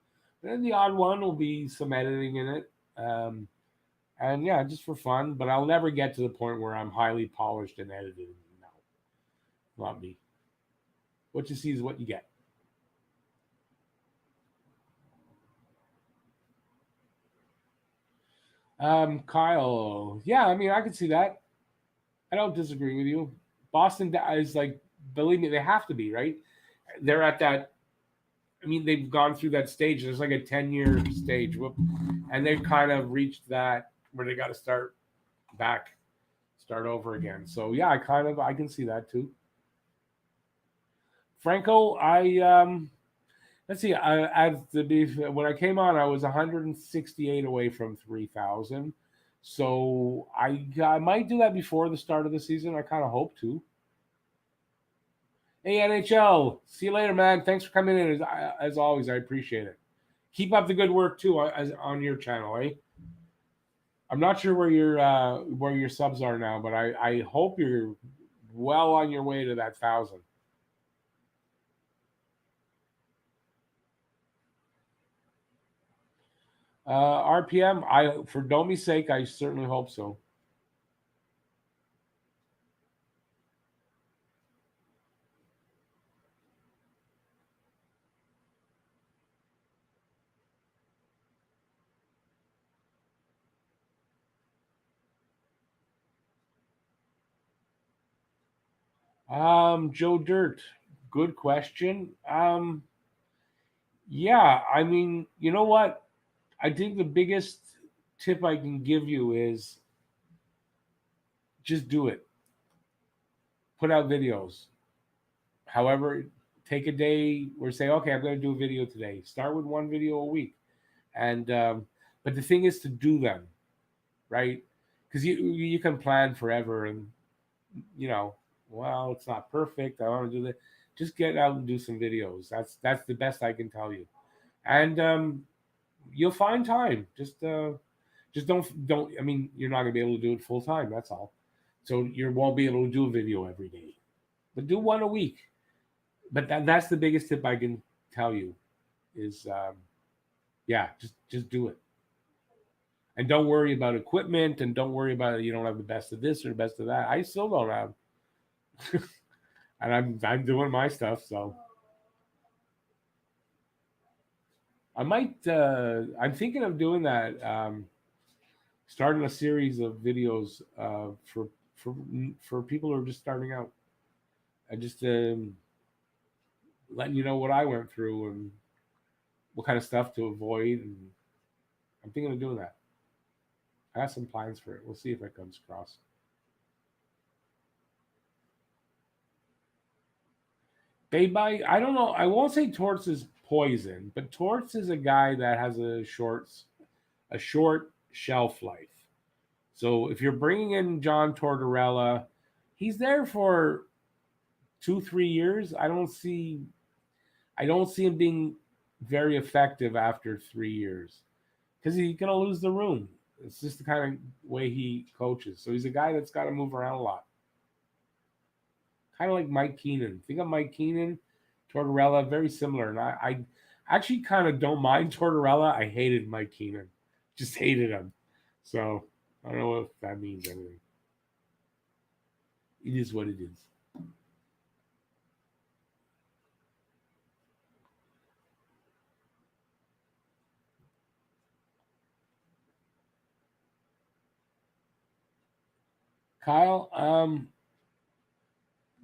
Then the odd one will be some editing in it. And yeah, just for fun. But I'll never get to the point where I'm highly polished and edited. No, not me. What you see is what you get. Kyle, yeah, I mean, I can see that. I don't disagree with you. Boston is like, believe me, they have to be, right? They're at that. I mean, they've gone through that stage. There's like a 10-year stage, and they've kind of reached that where they got to start back, start over again. So yeah, I can see that too. Franco, let's see. When I came on, I was 168 away from 3,000. So I might do that before the start of the season. I kind of hope to. Hey NHL, see you later, man. Thanks for coming in as always. I appreciate it. Keep up the good work too on your channel, eh? I'm not sure where your subs are now, but I hope you're well on your way to that 1,000. RPM, for Domi's sake, I certainly hope so. Joe Dirt, good question. Yeah, I mean, you know what? I think the biggest tip I can give you is just do it. Put out videos. However, take a day or say, okay, I'm going to do a video today. Start with one video a week, and but the thing is to do them, right? Because you can plan forever, and you know, well, it's not perfect. I want to do that. Just get out and do some videos. That's the best I can tell you, and you'll find time. Just don't. I mean, you're not gonna be able to do it full time. That's all. So you won't be able to do a video every day, but do one a week. But that's the biggest tip I can tell you is yeah, just do it, and don't worry about equipment, and don't worry about you don't have the best of this or the best of that. I still don't have, and I'm doing my stuff, so I might. I'm thinking of doing that. Starting a series of videos for people who are just starting out, and just letting you know what I went through and what kind of stuff to avoid. And I'm thinking of doing that. I have some plans for it. We'll see if it comes across. Baby, I don't know. I won't say Torts is poison, but Torts is a guy that has a short shelf life. So if you're bringing in John Tortorella, he's there for 2-3 years. I don't see him being very effective after 3 years because he's gonna lose the room. It's just the kind of way he coaches. So he's a guy that's got to move around a lot, kind of like Mike Keenan. Think of Mike Keenan, Tortorella, very similar. And I actually kind of don't mind Tortorella. I hated Mike Keenan, just hated him. So I don't know if that means anything. It is what it is. Kyle,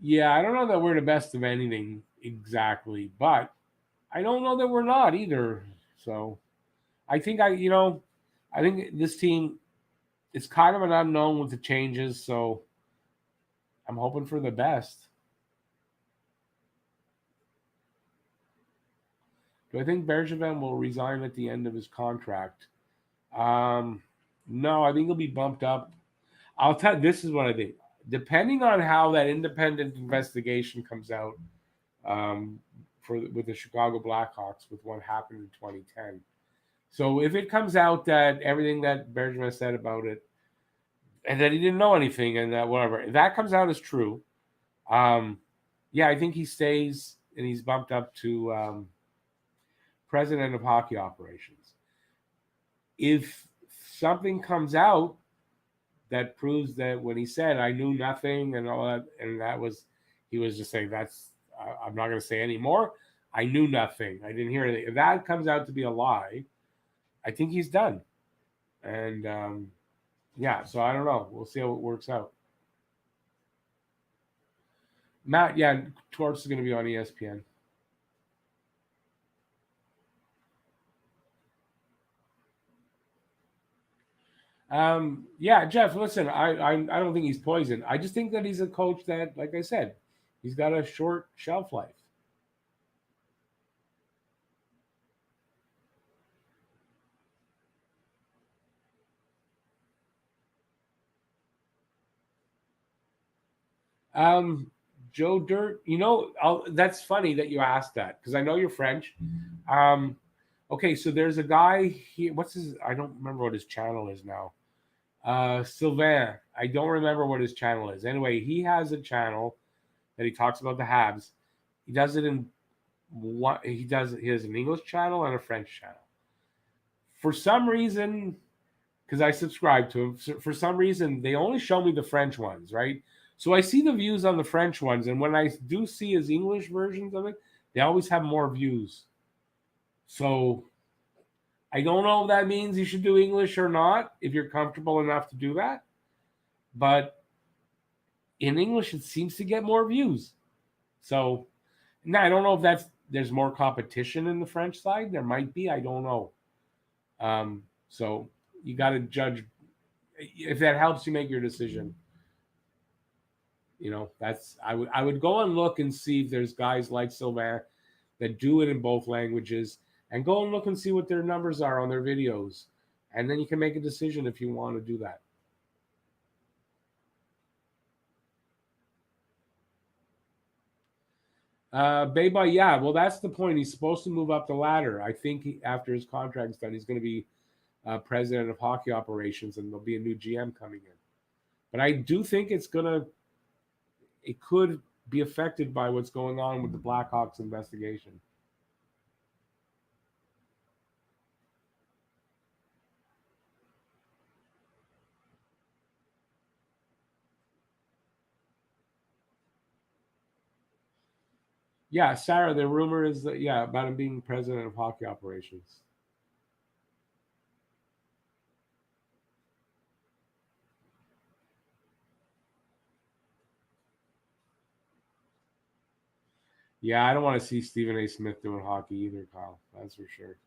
yeah, I don't know that we're the best of anything exactly, but I don't know that we're not either. So I think I think this team is kind of an unknown with the changes. So I'm hoping for the best. Do I think Bergevin will resign at the end of his contract? Um, no, I think he'll be bumped up. I'll tell you, this is what I think. Depending on how that independent investigation comes out with the Chicago Blackhawks with what happened in 2010. So if it comes out that everything that Bergevin said about it and that he didn't know anything and that whatever, if that comes out as true, um, Yeah, I think he stays, and he's bumped up to president of hockey operations. If something comes out that proves that when he said I knew nothing and all that, and that was he was just saying I'm not going to say any more. I knew nothing. I didn't hear anything. If that comes out to be a lie, I think he's done. And yeah, so I don't know. We'll see how it works out. Matt, yeah, Torts is going to be on ESPN. Yeah, Jeff. Listen, I don't think he's poisoned. I just think that he's a coach that, like I said, he's got a short shelf life. Um, Joe Dirt. That's funny that you asked that because I know you're French. Okay, so there's a guy here. What's his? I don't remember what his channel is now. Sylvain. I don't remember what his channel is. Anyway, he has a channel that he talks about the Habs. He does it in what he does. He has an English channel and a French channel. For some reason, because I subscribe to him, for some reason they only show me the French ones, right? So I see the views on the French ones, and when I do see his English versions of it, they always have more views. So I don't know if that means you should do English or not, if you're comfortable enough to do that. But in English, it seems to get more views. So now I don't know if there's more competition in the French side. There might be. I don't know. So you got to judge if that helps you make your decision. That's I would go and look and see if there's guys like Sylvain that do it in both languages, and go and look and see what their numbers are on their videos, and then you can make a decision if you want to do that. Beba, yeah, well, that's the point. He's supposed to move up the ladder. I think after his contract's done, he's going to be president of hockey operations, and there'll be a new GM coming in. But I do think it could be affected by what's going on with the Blackhawks investigation. Yeah, Sarah, the rumor is that, yeah, about him being president of hockey operations. Yeah, I don't want to see Stephen A. Smith doing hockey either, Kyle. That's for sure.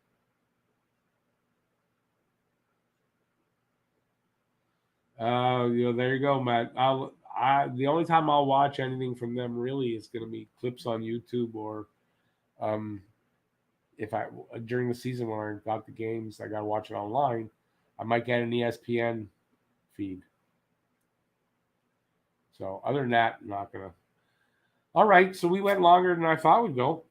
There you go, Matt. The only time I'll watch anything from them really is going to be clips on YouTube, or um, if I during the season when I got the games, I got to watch it online. I might get an ESPN feed. So other than that, I'm not gonna. All right, so we went longer than I thought we'd go.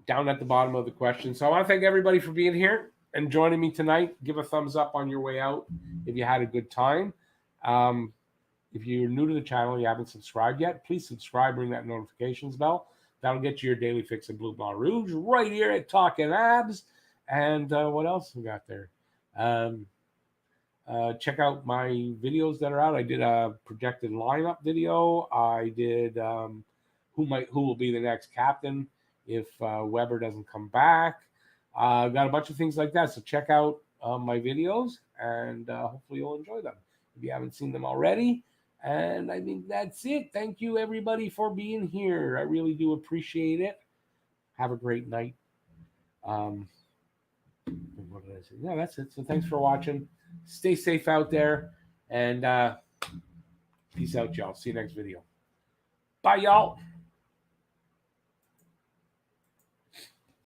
Down at the bottom of the question. So I want to thank everybody for being here and joining me tonight. Give a thumbs up on your way out if you had a good time. If you're new to the channel and you haven't subscribed yet, please subscribe, ring that notifications bell. That'll get you your daily fix of Blue Ball Rouge right here at Talking Habs. And what else we got there? Check out my videos that are out. I did a projected lineup video. I did who will be the next captain if Weber doesn't come back. Got a bunch of things like that. So check out my videos, and hopefully you'll enjoy them if you haven't seen them already. And I think that's it. Thank you, everybody, for being here. I really do appreciate it. Have a great night. What did I say? Yeah, that's it. So thanks for watching. Stay safe out there, and peace out, y'all. See you next video. Bye, y'all.